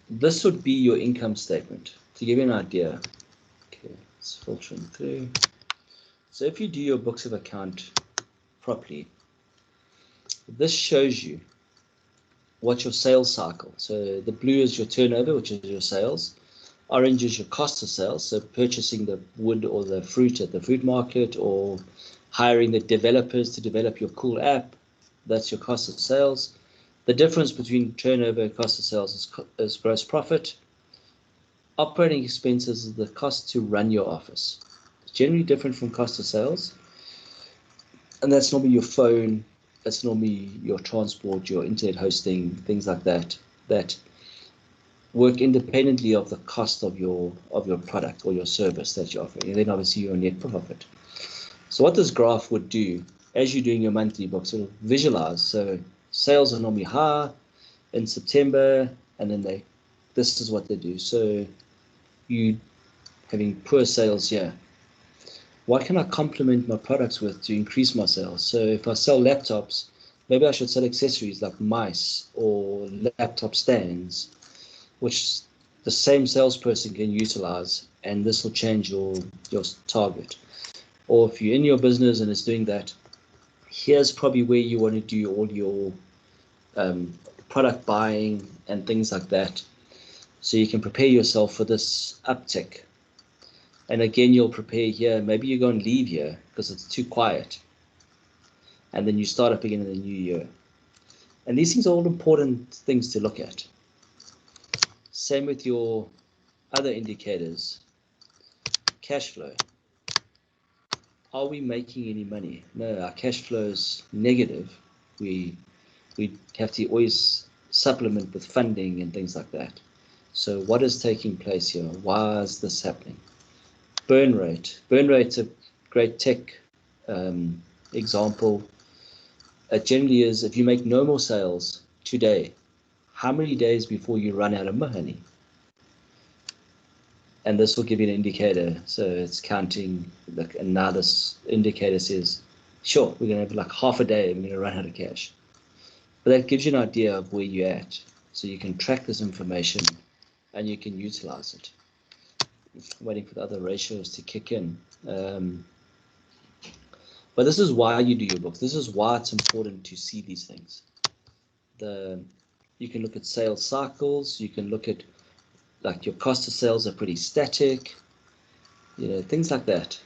[SPEAKER 1] this would be your income statement to give you an idea. Okay, it's filtering through. So if you do your books of account properly, this shows you what's your sales cycle. So the blue is your turnover, which is your sales. Orange is your cost of sales, so purchasing the wood or the fruit at the fruit market or hiring the developers to develop your cool app. That's your cost of sales. The difference between turnover and cost of sales is gross profit. Operating expenses is the cost to run your office. It's generally different from cost of sales. And that's normally your phone, that's normally your transport, your internet hosting, things like that, that work independently of the cost of your product or your service that you're offering. And then obviously your net profit. So what this graph would do, as you're doing your monthly books, it'll visualize. So sales are normally high in September, and then this is what they do. So you having poor sales here. What can I complement my products with to increase my sales? So if I sell laptops, maybe I should sell accessories like mice or laptop stands, which the same salesperson can utilize, and this will change your target. Or if you're in your business and it's doing that, here's probably where you want to do all your product buying and things like that, so you can prepare yourself for this uptick. And again, you'll prepare here. Maybe you go and leave here because it's too quiet, and then you start up again in the new year. And these things are all important things to look at. Same with your other indicators. Cash flow. Are we making any money? No, our cash flow is negative. We have to always supplement with funding and things like that. So what is taking place here? Why is this happening? Burn rate. Burn rate's a great tech example. It generally is, if you make no more sales today, how many days before you run out of money? And this will give you an indicator. So it's counting, and now this indicator says, sure, we're going to have like half a day, we're going to run out of cash. But that gives you an idea of where you're at. So you can track this information and you can utilize it. I'm waiting for the other ratios to kick in. But this is why you do your books. This is why it's important to see these things. You can look at sales cycles. You can look at, like, your cost of sales are pretty static. Things like that.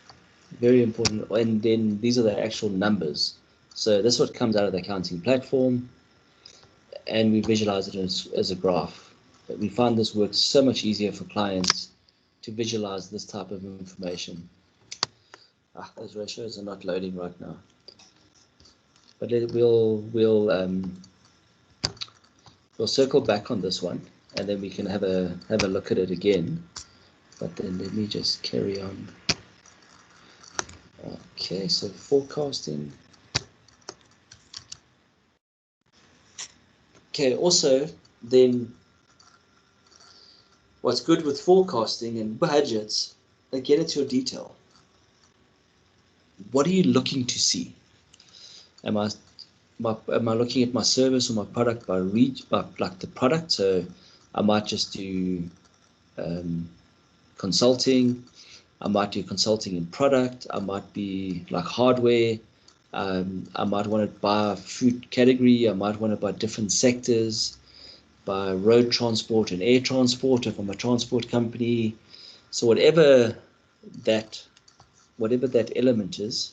[SPEAKER 1] Very important. And then these are the actual numbers. So this is what comes out of the accounting platform, and we visualize it as a graph. But we find this works so much easier for clients to visualize this type of information. Those ratios are not loading right now. But we'll circle back on this one, and then we can have a look at it again. But then let me just carry on. Okay, so forecasting. Okay, also then what's good with forecasting and budgets, get into your detail. What are you looking to see? Am I looking at my service or my product by like the product? So I might just do consulting. I might do consulting in product. I might be like hardware. I might want to buy a food category. I might want to buy different sectors, buy road transport and air transport if I'm a transport company. So whatever that element is,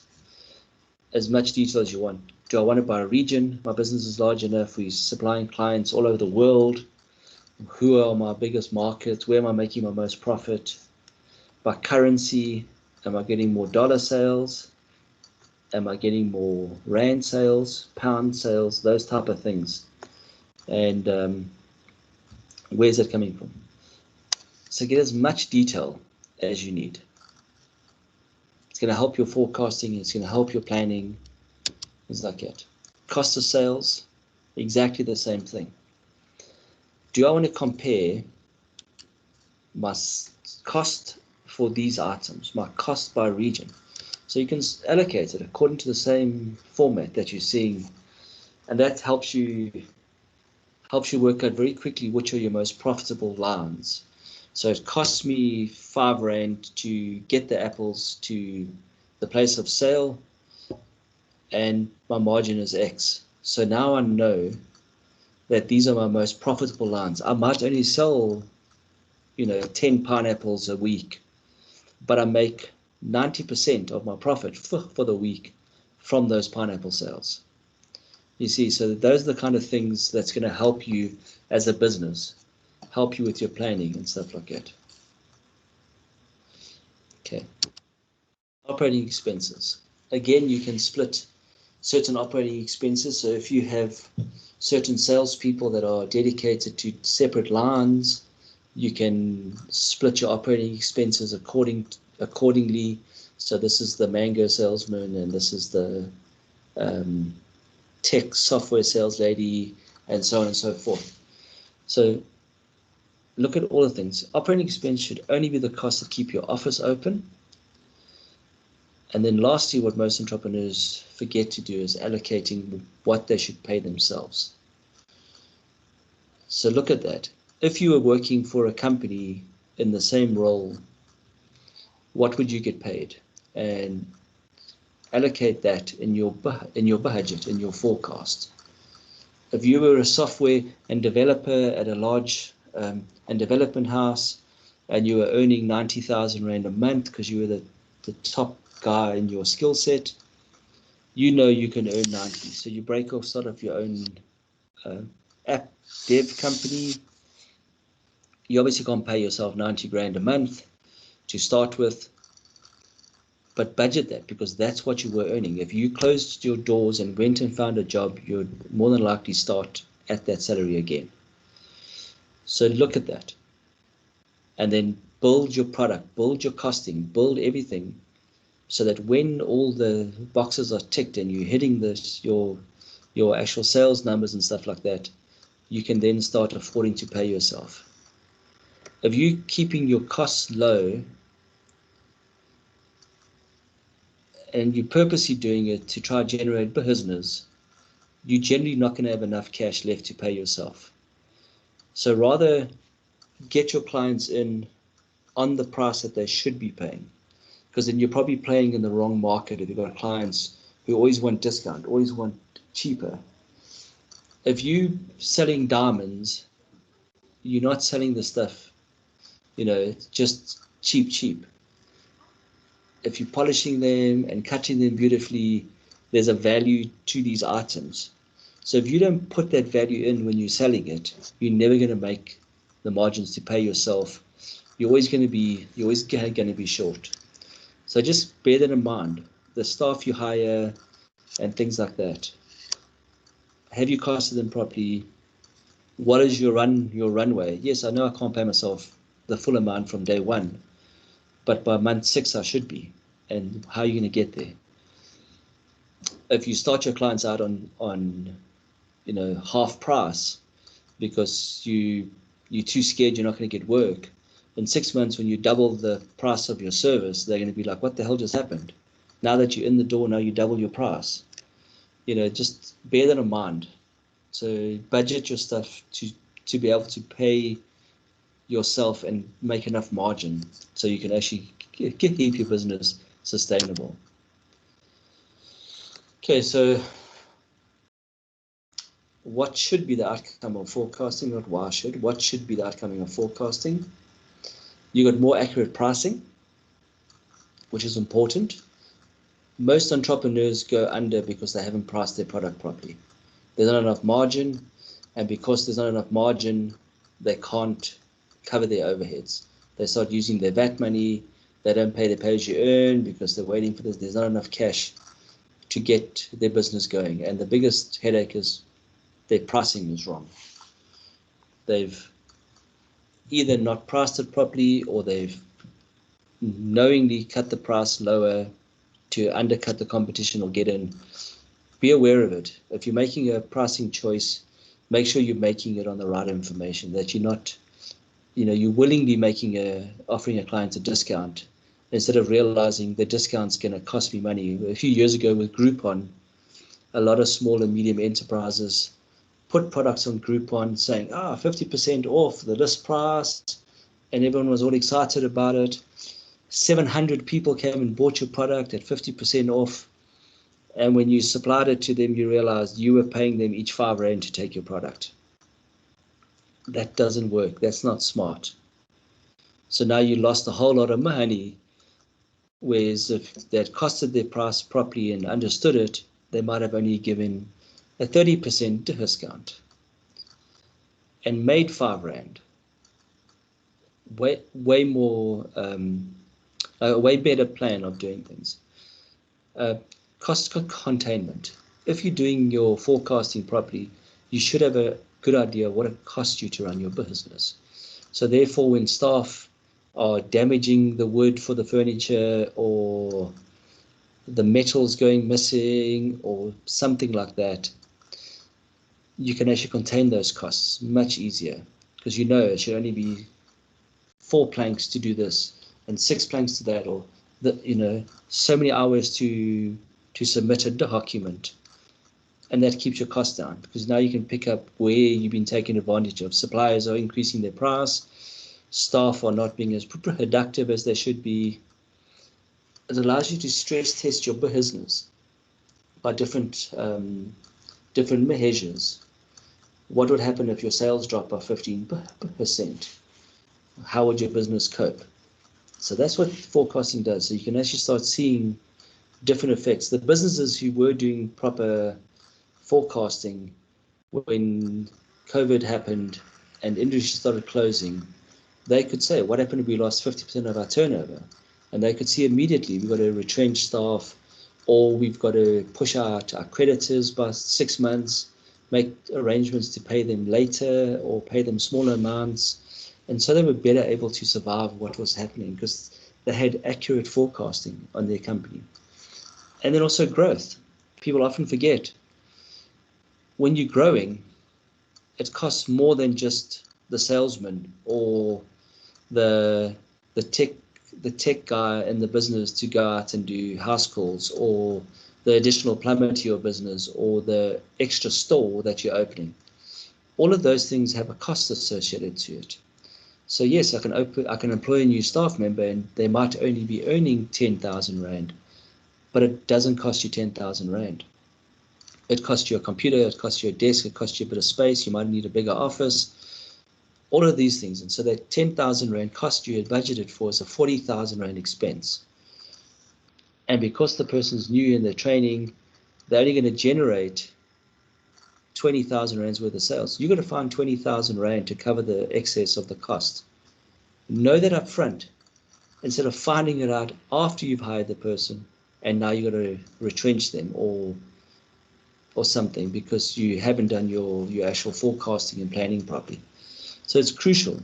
[SPEAKER 1] as much detail as you want. Do I want to buy a region? My business is large enough. We're supplying clients all over the world. Who are my biggest markets? Where am I making my most profit? By currency, am I getting more dollar sales? Am I getting more rand sales, pound sales, those type of things? And where's it coming from? So get as much detail as you need. It's going to help your forecasting. It's going to help your planning. Things like that. Cost of sales, exactly the same thing. Do I want to compare my cost for these items, my cost by region? So you can allocate it according to the same format that you're seeing, and that helps you work out very quickly which are your most profitable lines. So it costs me 5 Rand to get the apples to the place of sale, and my margin is X. So now I know that these are my most profitable lines. I might only sell, 10 pineapples a week, but I make 90% of my profit for the week from those pineapple sales. You see, so those are the kind of things that's going to help you as a business, help you with your planning and stuff like that. Okay. Operating expenses. Again, you can split certain operating expenses. So if you have certain salespeople that are dedicated to separate lines, you can split your operating expenses accordingly. So this is the mango salesman, and this is the tech software sales lady, and so on and so forth. So look at all the things. Operating expense should only be the cost to keep your office open. And then lastly, what most entrepreneurs forget to do is allocating what they should pay themselves. So look at that. If you were working for a company in the same role, what would you get paid? And allocate that in your budget, in your forecast. If you were a software and developer at a large and development house, and you were earning 90,000 Rand a month because you were the top guy in your skill set, you know you can earn 90. So you break off sort of your own app dev company. You obviously can't pay yourself 90 grand a month to start with, but budget that, because that's what you were earning. If you closed your doors and went and found a job, you'd more than likely start at that salary again. So look at that. And then build your product, build your costing, build everything, so that when all the boxes are ticked and you're hitting your actual sales numbers and stuff like that, you can then start affording to pay yourself. If you're keeping your costs low and you're purposely doing it to try to generate business, you're generally not going to have enough cash left to pay yourself. So rather get your clients in on the price that they should be paying, because then you're probably playing in the wrong market if you've got clients who always want discount, always want cheaper. If you're selling diamonds, you're not selling the stuff, just cheap. If you're polishing them and cutting them beautifully, there's a value to these items. So if you don't put that value in when you're selling it, you're never going to make the margins to pay yourself. You're always going to be short. So just bear that in mind. The staff you hire and things like that. Have you costed them properly? What is your runway? Yes, I know I can't pay myself the full amount from day one, but by month 6 I should be. And how are you going to get there? If you start your clients out on half price because you're too scared you're not going to get work, in 6 months when you double the price of your service, they're going to be like, what the hell just happened? Now that you're in the door, now you double your price. Just bear that in mind. So budget your stuff to be able to pay yourself and make enough margin so you can actually keep your business sustainable. Okay, so what should be the outcome of forecasting? Not why should. What should be the outcome of forecasting? You got more accurate pricing, which is important. Most entrepreneurs go under because they haven't priced their product properly. There's not enough margin, and because there's not enough margin, they can't cover their overheads. They start using their VAT money. They don't pay the pay-as-you-earn because they're waiting for this. There's not enough cash to get their business going. And the biggest headache is their pricing is wrong. They've either not priced it properly, or they've knowingly cut the price lower to undercut the competition or get in. Be aware of it. If you're making a pricing choice, make sure you're making it on the right information, that you're not, you're willingly offering a client a discount instead of realizing the discount's going to cost me money. A few years ago with Groupon, a lot of small and medium enterprises put products on Groupon saying, 50% off the list price, and everyone was all excited about it. 700 people came and bought your product at 50% off. And when you supplied it to them, you realized you were paying them each 5 Rand to take your product. That doesn't work. That's not smart. So now you lost a whole lot of money, whereas if they had costed their price properly and understood it, they might have only given a 30% discount and made 5 Rand. Way more, a way better plan of doing things. Cost containment. If you're doing your forecasting properly, you should have a good idea of what it costs you to run your business. So therefore, when staff are damaging the wood for the furniture, or the metal's going missing, or something like that, you can actually contain those costs much easier, because it should only be 4 planks to do this and 6 planks to that, or so many hours to submit a document, and that keeps your costs down, because now you can pick up where you've been taken advantage of. Suppliers are increasing their price, staff are not being as productive as they should be. It allows you to stress test your business by different measures. What would happen if your sales drop by 15%? How would your business cope? So that's what forecasting does. So you can actually start seeing different effects. The businesses who were doing proper forecasting when COVID happened and industry started closing, they could say, what happened if we lost 50% of our turnover? And they could see immediately, we've got to retrench staff, or we've got to push out our creditors by 6 months, make arrangements to pay them later or pay them smaller amounts. And so they were better able to survive what was happening because they had accurate forecasting on their company. And then also growth. People often forget, when you're growing, it costs more than just the salesman or the tech guy in the business to go out and do house calls, or the additional plumber to your business, or the extra store that you're opening. All of those things have a cost associated to it. So yes, I can employ a new staff member, and they might only be earning 10,000 rand, but it doesn't cost you 10,000 rand. It costs you a computer, it costs you a desk, it costs you a bit of space, you might need a bigger office, all of these things. And so that 10,000 rand cost you had budgeted for is a 40,000 rand expense. And because the person's new in their training, they're only going to generate 20,000 rands worth of sales. You've got to find 20,000 rand to cover the excess of the cost. Know that up front, instead of finding it out after you've hired the person and now you've got to retrench them or something because you haven't done your actual forecasting and planning properly. So it's crucial.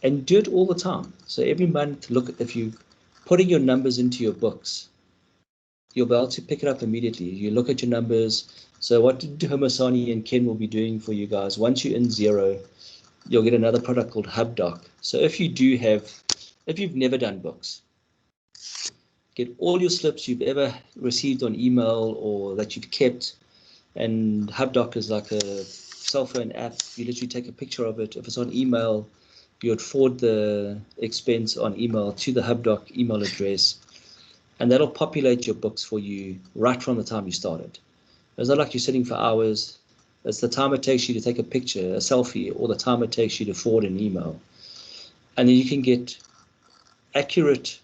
[SPEAKER 1] And do it all the time. So every month, if you putting your numbers into your books, you'll be able to pick it up immediately. You look at your numbers. So what Homasani and Ken will be doing for you guys, once you're in zero, you'll get another product called HubDoc. So if you've never done books, get all your slips you've ever received on email or that you've kept, and HubDoc is like a cell phone app. You literally take a picture of it. If it's on email, you would forward the expense on email to the HubDoc email address, and that'll populate your books for you right from the time you started. It's not like you're sitting for hours. It's the time it takes you to take a picture, a selfie, or the time it takes you to forward an email. And then you can get accurate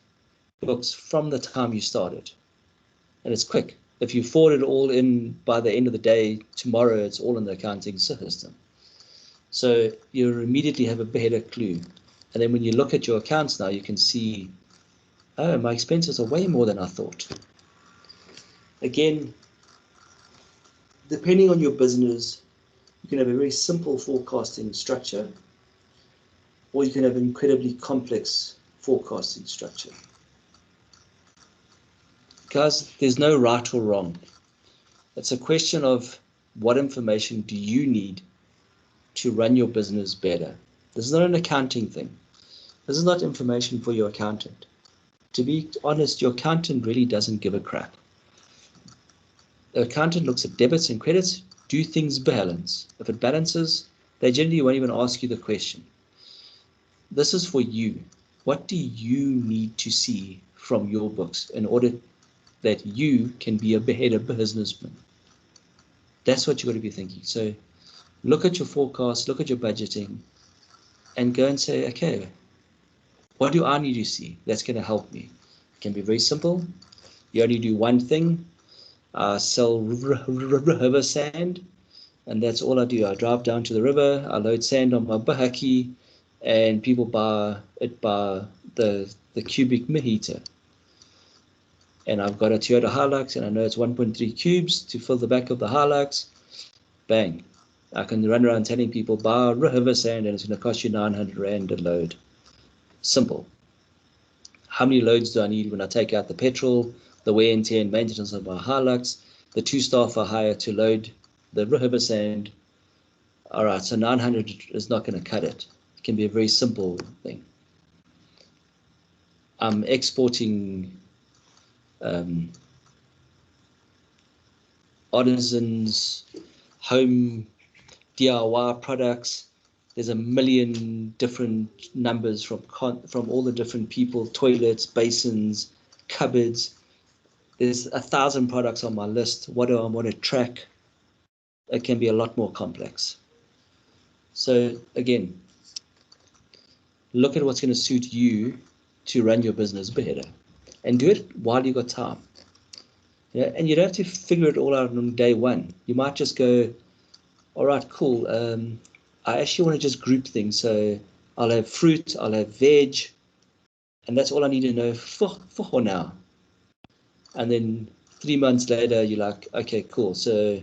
[SPEAKER 1] books from the time you started. And it's quick. If you forward it all in by the end of the day, tomorrow it's all in the accounting system. So you immediately have a better clue. And then when you look at your accounts now, you can see, oh, my expenses are way more than I thought. Again, depending on your business, you can have a very simple forecasting structure, or you can have an incredibly complex forecasting structure. Guys, there's no right or wrong. It's a question of what information do you need to run your business better. This is not an accounting thing. This is not information for your accountant. To be honest, your accountant really doesn't give a crap. The accountant looks at debits and credits. Do things balance? If it balances, they generally won't even ask you the question. This is for you. What do you need to see from your books in order that you can be a better businessman? That's what you've got to be thinking. So look at your forecast, look at your budgeting, and go and say, okay, what do I need to see that's going to help me? It can be very simple. You only do one thing. Sell river sand, and that's all I do. I drive down to the river, I load sand on my bahaki, and people buy it by the cubic meter. And I've got a Toyota Hilux, and I know it's 1.3 cubes to fill the back of the Hilux. Bang. I can run around telling people, buy river sand, and it's going to cost you 900 Rand a load. Simple. How many loads do I need when I take out the petrol, the wear and tear and maintenance of my Hilux, the 2 staff I hire to load the river sand? All right, so 900 is not going to cut it. It can be a very simple thing. I'm exporting artisans, home DIY products. There's a million different numbers from all the different people, toilets, basins, cupboards. There's 1,000 products on my list. What do I want to track? It can be a lot more complex. So again, look at what's going to suit you to run your business better, and do it while you got time. Yeah, and you don't have to figure it all out on day one. You might just go, all right, cool. I actually want to just group things. So I'll have fruit, I'll have veg, and that's all I need to know for now. And then 3 months later, you're like, okay, cool. So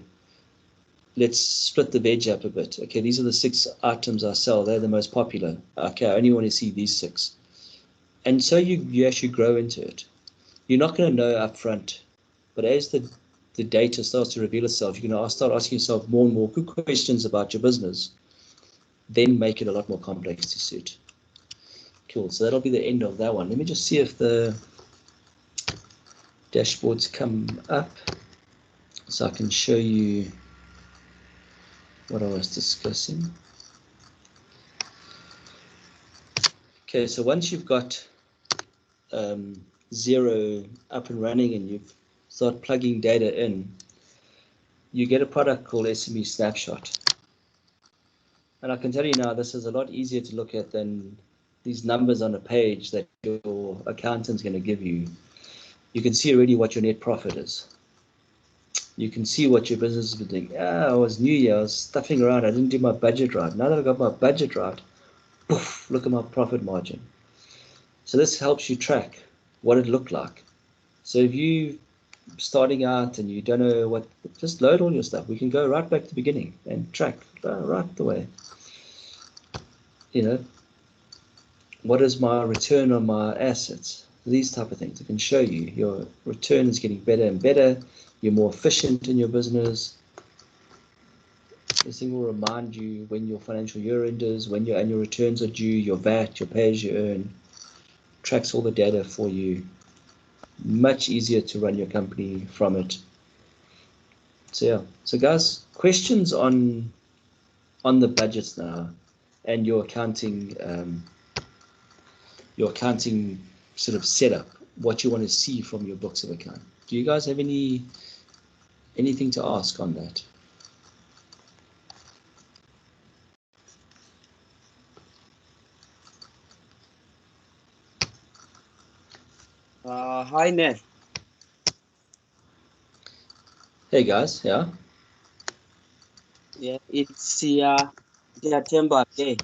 [SPEAKER 1] let's split the veg up a bit. Okay, these are the 6 items I sell. They're the most popular. Okay, I only want to see these 6. And so you actually grow into it. You're not going to know up front, but as the data starts to reveal itself, you're going to start asking yourself more and more good questions about your business, then make it a lot more complex to suit. Cool, so that'll be the end of that one. Let me just see if the dashboards come up so I can show you what I was discussing. Okay, so once you've got Xero up and running and you've start plugging data in, you get a product called SME Snapshot. And I can tell you now, this is a lot easier to look at than these numbers on a page that your accountant's going to give you. You can see already what your net profit is. You can see what your business is doing. I was New Year, I was stuffing around, I didn't do my budget right. Now that I got my budget right, poof, look at my profit margin. So this helps you track what it looked like. So if you starting out and you don't know what, just load all your stuff. We can go right back to the beginning and track right the way. You know, what is my return on my assets? These type of things. I can show you your return is getting better and better. You're more efficient in your business. This thing will remind you when your financial year end is, when your annual returns are due, your VAT, your pay as you earn. Tracks all the data for you. Much easier to run your company from it. So yeah. So guys, questions on the budgets now and your accounting sort of setup, what you want to see from your books of account. Do you guys have anything to ask on that?
[SPEAKER 3] Hi, Ned.
[SPEAKER 1] Hey guys, yeah.
[SPEAKER 3] Yeah, it's Temba. Okay.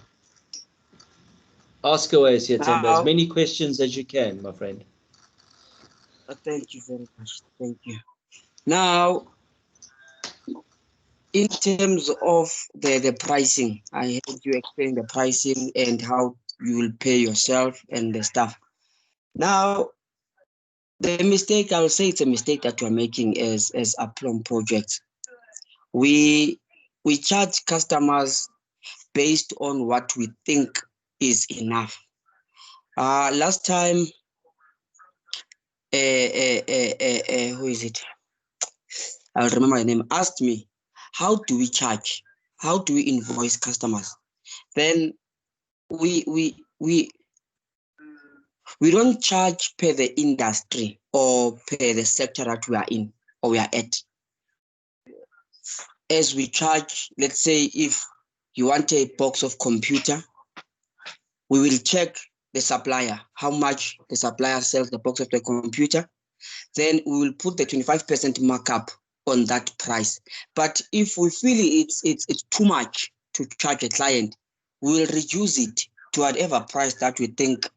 [SPEAKER 1] Ask away, Siatemba. As
[SPEAKER 3] Now,
[SPEAKER 1] many questions as you can, my friend.
[SPEAKER 3] thank you very much. Thank you. Now, in terms of the pricing, I heard you explain the pricing and how you will pay yourself and the stuff. Now, the mistake, I will say it's a mistake that you're making as Aplom projects. We charge customers based on what we think is enough. Last time, who is it? I'll remember the name. Asked me, how do we charge? How do we invoice customers? Then we don't charge per the industry or per the sector that we are in or we are at. As we charge, let's say if you want a box of computer, we will check the supplier, how much the supplier sells the box of the computer. Then we will put the 25% markup on that price. But if we feel it's too much to charge a client, we will reduce it to whatever price that we think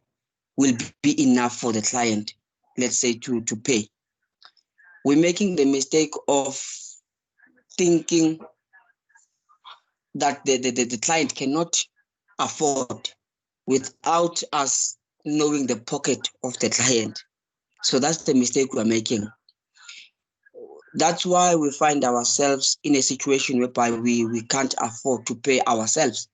[SPEAKER 3] will be enough for the client, let's say to pay. We're making the mistake of thinking that the client cannot afford without us knowing the pocket of the client. So that's the mistake we're making. That's why we find ourselves in a situation whereby we can't afford to pay ourselves.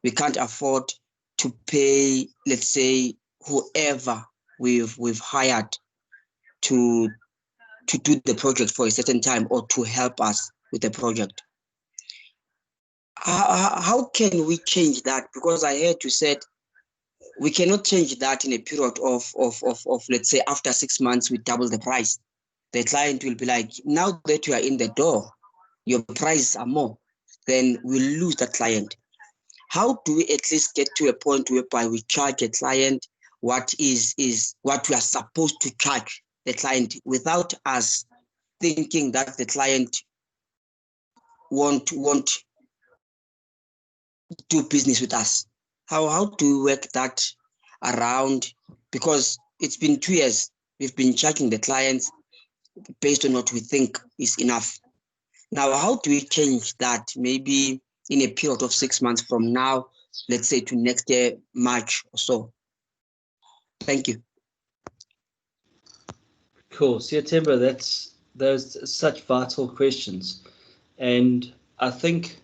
[SPEAKER 3] We can't afford to pay, let's say, whoever we've hired to do the project for a certain time or to help us with the project. How can we change that? Because I heard you said we cannot change that in a period of let's say after 6 months we double the price. The client will be like, now that you are in the door, your prices are more, then we'll lose that client. How do we at least get to a point whereby we charge a client what is what we are supposed to charge the client without us thinking that the client won't do business with us? How do we work that around? Because it's been 2 years, we've been charging the clients based on what we think is enough. Now, how do we change that maybe in a period of 6 months from now, let's say to next year, March or so? Thank you.
[SPEAKER 1] Cool. See, Timber, those such vital questions. And I think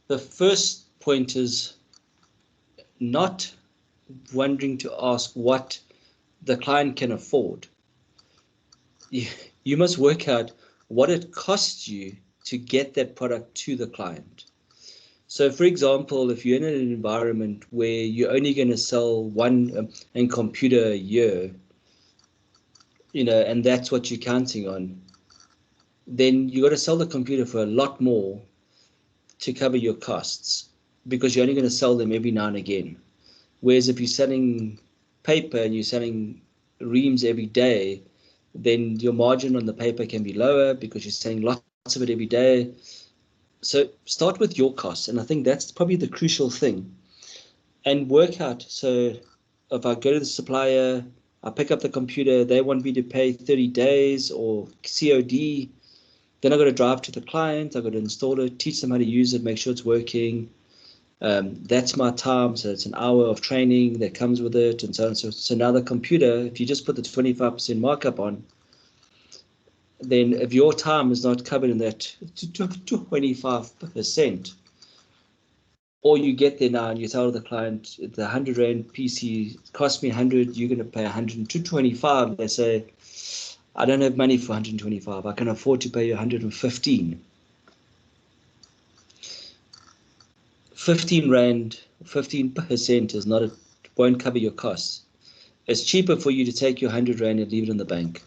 [SPEAKER 1] the first point is not wondering to ask what the client can afford. You must work out what it costs you to get that product to the client. So, for example, if you're in an environment where you're only going to sell one computer a year, and that's what you're counting on, then you got to sell the computer for a lot more to cover your costs because you're only going to sell them every now and again. Whereas if you're selling paper and you're selling reams every day, then your margin on the paper can be lower because you're selling lots of it every day. So start with your costs, and I think that's probably the crucial thing. And work out, so if I go to the supplier, I pick up the computer, they want me to pay 30 days or COD, then I've got to drive to the client, I've got to install it, teach them how to use it, make sure it's working. That's my time, so it's an hour of training that comes with it, and so on. So now the computer, if you just put the 25% markup on, then if your time is not covered in that 25%, or you get there now and you tell the client the 100 Rand PC cost me 100, you're going to pay 125. They say, I don't have money for 125. I can afford to pay you 115. 15 Rand, 15% is not won't cover your costs. It's cheaper for you to take your 100 Rand and leave it in the bank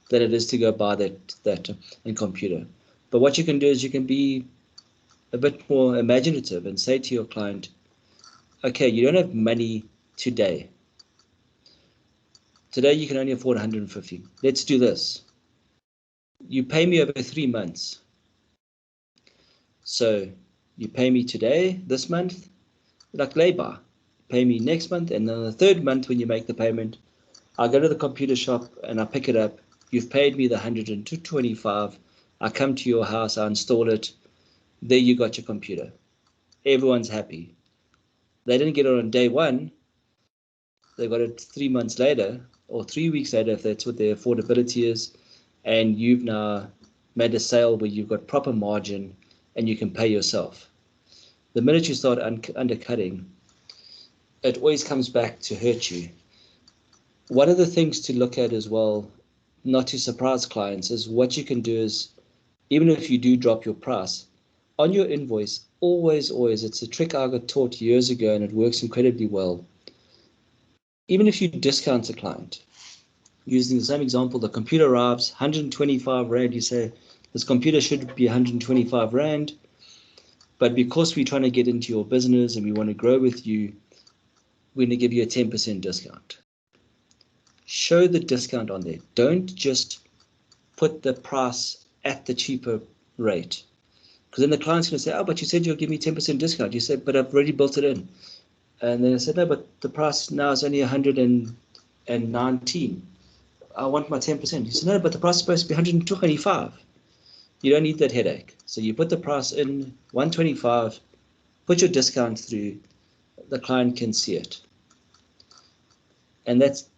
[SPEAKER 1] than it is to go buy that computer. But what you can do is you can be a bit more imaginative and say to your client, okay, you don't have money today. Today you can only afford 150. Let's do this. You pay me over 3 months. So you pay me today, this month, like labor. Pay me next month, and then the third month when you make the payment, I go to the computer shop and I pick it up. You've paid me the 125. I come to your house, I install it. There you got your computer. Everyone's happy. They didn't get it on day one. They got it 3 months later or 3 weeks later, if that's what their affordability is. And you've now made a sale where you've got proper margin and you can pay yourself. The minute you start undercutting, it always comes back to hurt you. One of the things to look at as well, not to surprise clients, is what you can do is, even if you do drop your price, on your invoice, always, it's a trick I got taught years ago and it works incredibly well. Even if you discount a client, using the same example, the computer arrives, 125 Rand, you say, this computer should be 125 Rand, but because we're trying to get into your business and we want to grow with you, we're going to give you a 10% discount. Show the discount on there. Don't just put the price at the cheaper rate. Because then the client's going to say, oh, but you said you'll give me 10% discount. You said, but I've already built it in. And then I said, no, but the price now is only 119. I want my 10%. You said, no, but the price is supposed to be 125. You don't need that headache. So you put the price in 125, put your discount through, the client can see it. And that's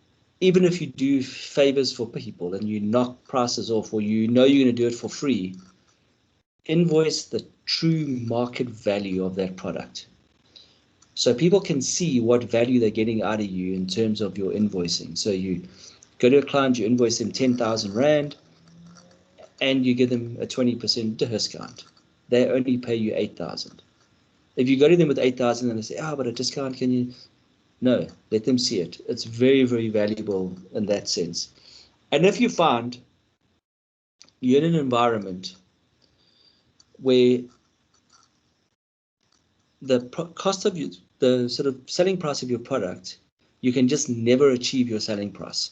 [SPEAKER 1] even if you do favors for people and you knock prices off, or you know you're going to do it for free, invoice the true market value of that product. So people can see what value they're getting out of you in terms of your invoicing. So you go to a client, you invoice them 10,000 Rand, and you give them a 20% discount. They only pay you 8,000. If you go to them with 8,000 and they say, but a discount, can you? No, let them see it. It's very, very valuable in that sense. And if you find you're in an environment where the cost of the sort of selling price of your product, you can just never achieve your selling price.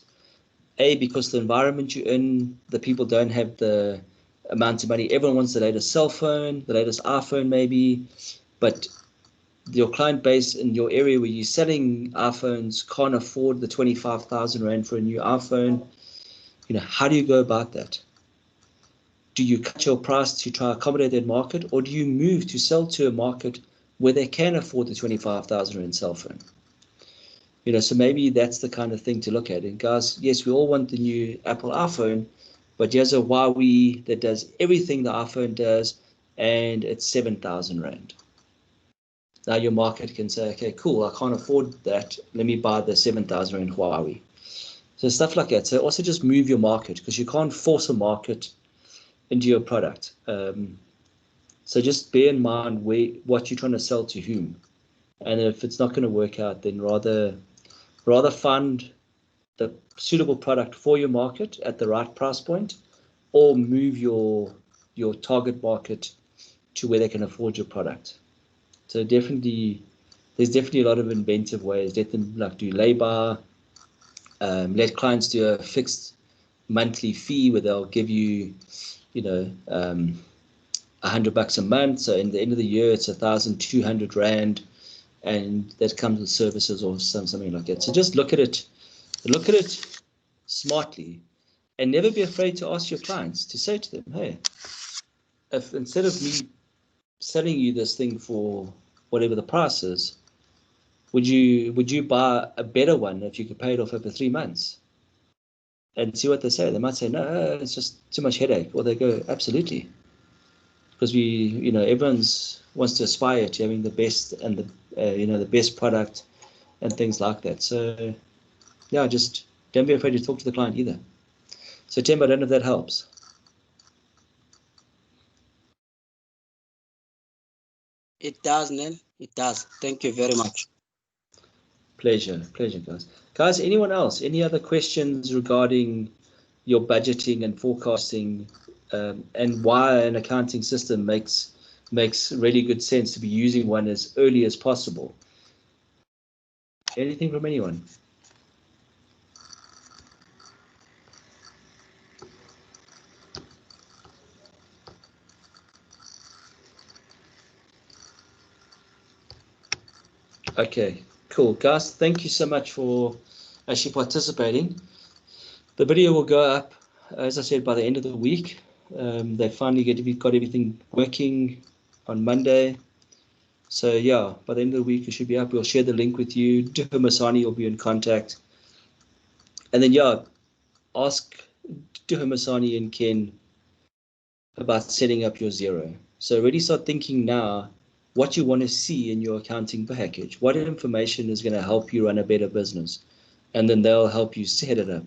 [SPEAKER 1] Because the environment you're in, the people don't have the amount of money. Everyone wants the latest cell phone, the latest iPhone maybe, but your client base in your area where you're selling iPhones can't afford the 25,000 Rand for a new iPhone. How do you go about that? Do you cut your price to try to accommodate that market, or do you move to sell to a market where they can afford the 25,000 Rand cell phone? So maybe that's the kind of thing to look at. And guys, yes, we all want the new Apple iPhone, but here's a Huawei that does everything the iPhone does, and it's 7,000 Rand. Now your market can say, okay, cool, I can't afford that. Let me buy the 7,000 Rand Huawei. So stuff like that. So also just move your market, because you can't force a market into your product. So just bear in mind what you're trying to sell to whom. And if it's not going to work out, then rather find the suitable product for your market at the right price point, or move your target market to where they can afford your product. So there's definitely a lot of inventive ways. Let them do lay-by, let clients do a fixed monthly fee where they'll give you, $100 a month. So in the end of the year, it's 1,200 Rand, and that comes with services or something like that. So just look at it smartly, and never be afraid to ask your clients, to say to them, hey, if instead of me selling you this thing for whatever the price is, would you buy a better one if you could pay it off over 3 months? And see what they say. They might say, no, it's just too much headache. Or they go, absolutely. Because everyone wants to aspire to having the best and the best product and things like that. So yeah, just don't be afraid to talk to the client either. So Tim, I don't know if that helps.
[SPEAKER 3] It does, Nel. It does. Thank you very much.
[SPEAKER 1] Pleasure, guys. Guys, anyone else? Any other questions regarding your budgeting and forecasting, and why an accounting system makes really good sense to be using one as early as possible? Anything from anyone? Okay, cool. Guys, thank you so much for actually participating. The video will go up, as I said, by the end of the week. They finally got everything working on Monday. So yeah, by the end of the week, it should be up. We'll share the link with you. Duhamasani will be in contact. And then yeah, ask Duhamasani and Ken about setting up your zero. So already start thinking now what you want to see in your accounting package. What information is going to help you run a better business? And then they'll help you set it up.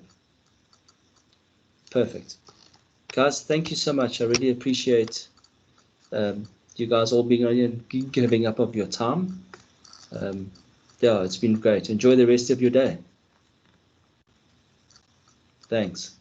[SPEAKER 1] Perfect. Guys, thank you so much. I really appreciate you guys all being on here and giving up of your time. Yeah, it's been great. Enjoy the rest of your day. Thanks.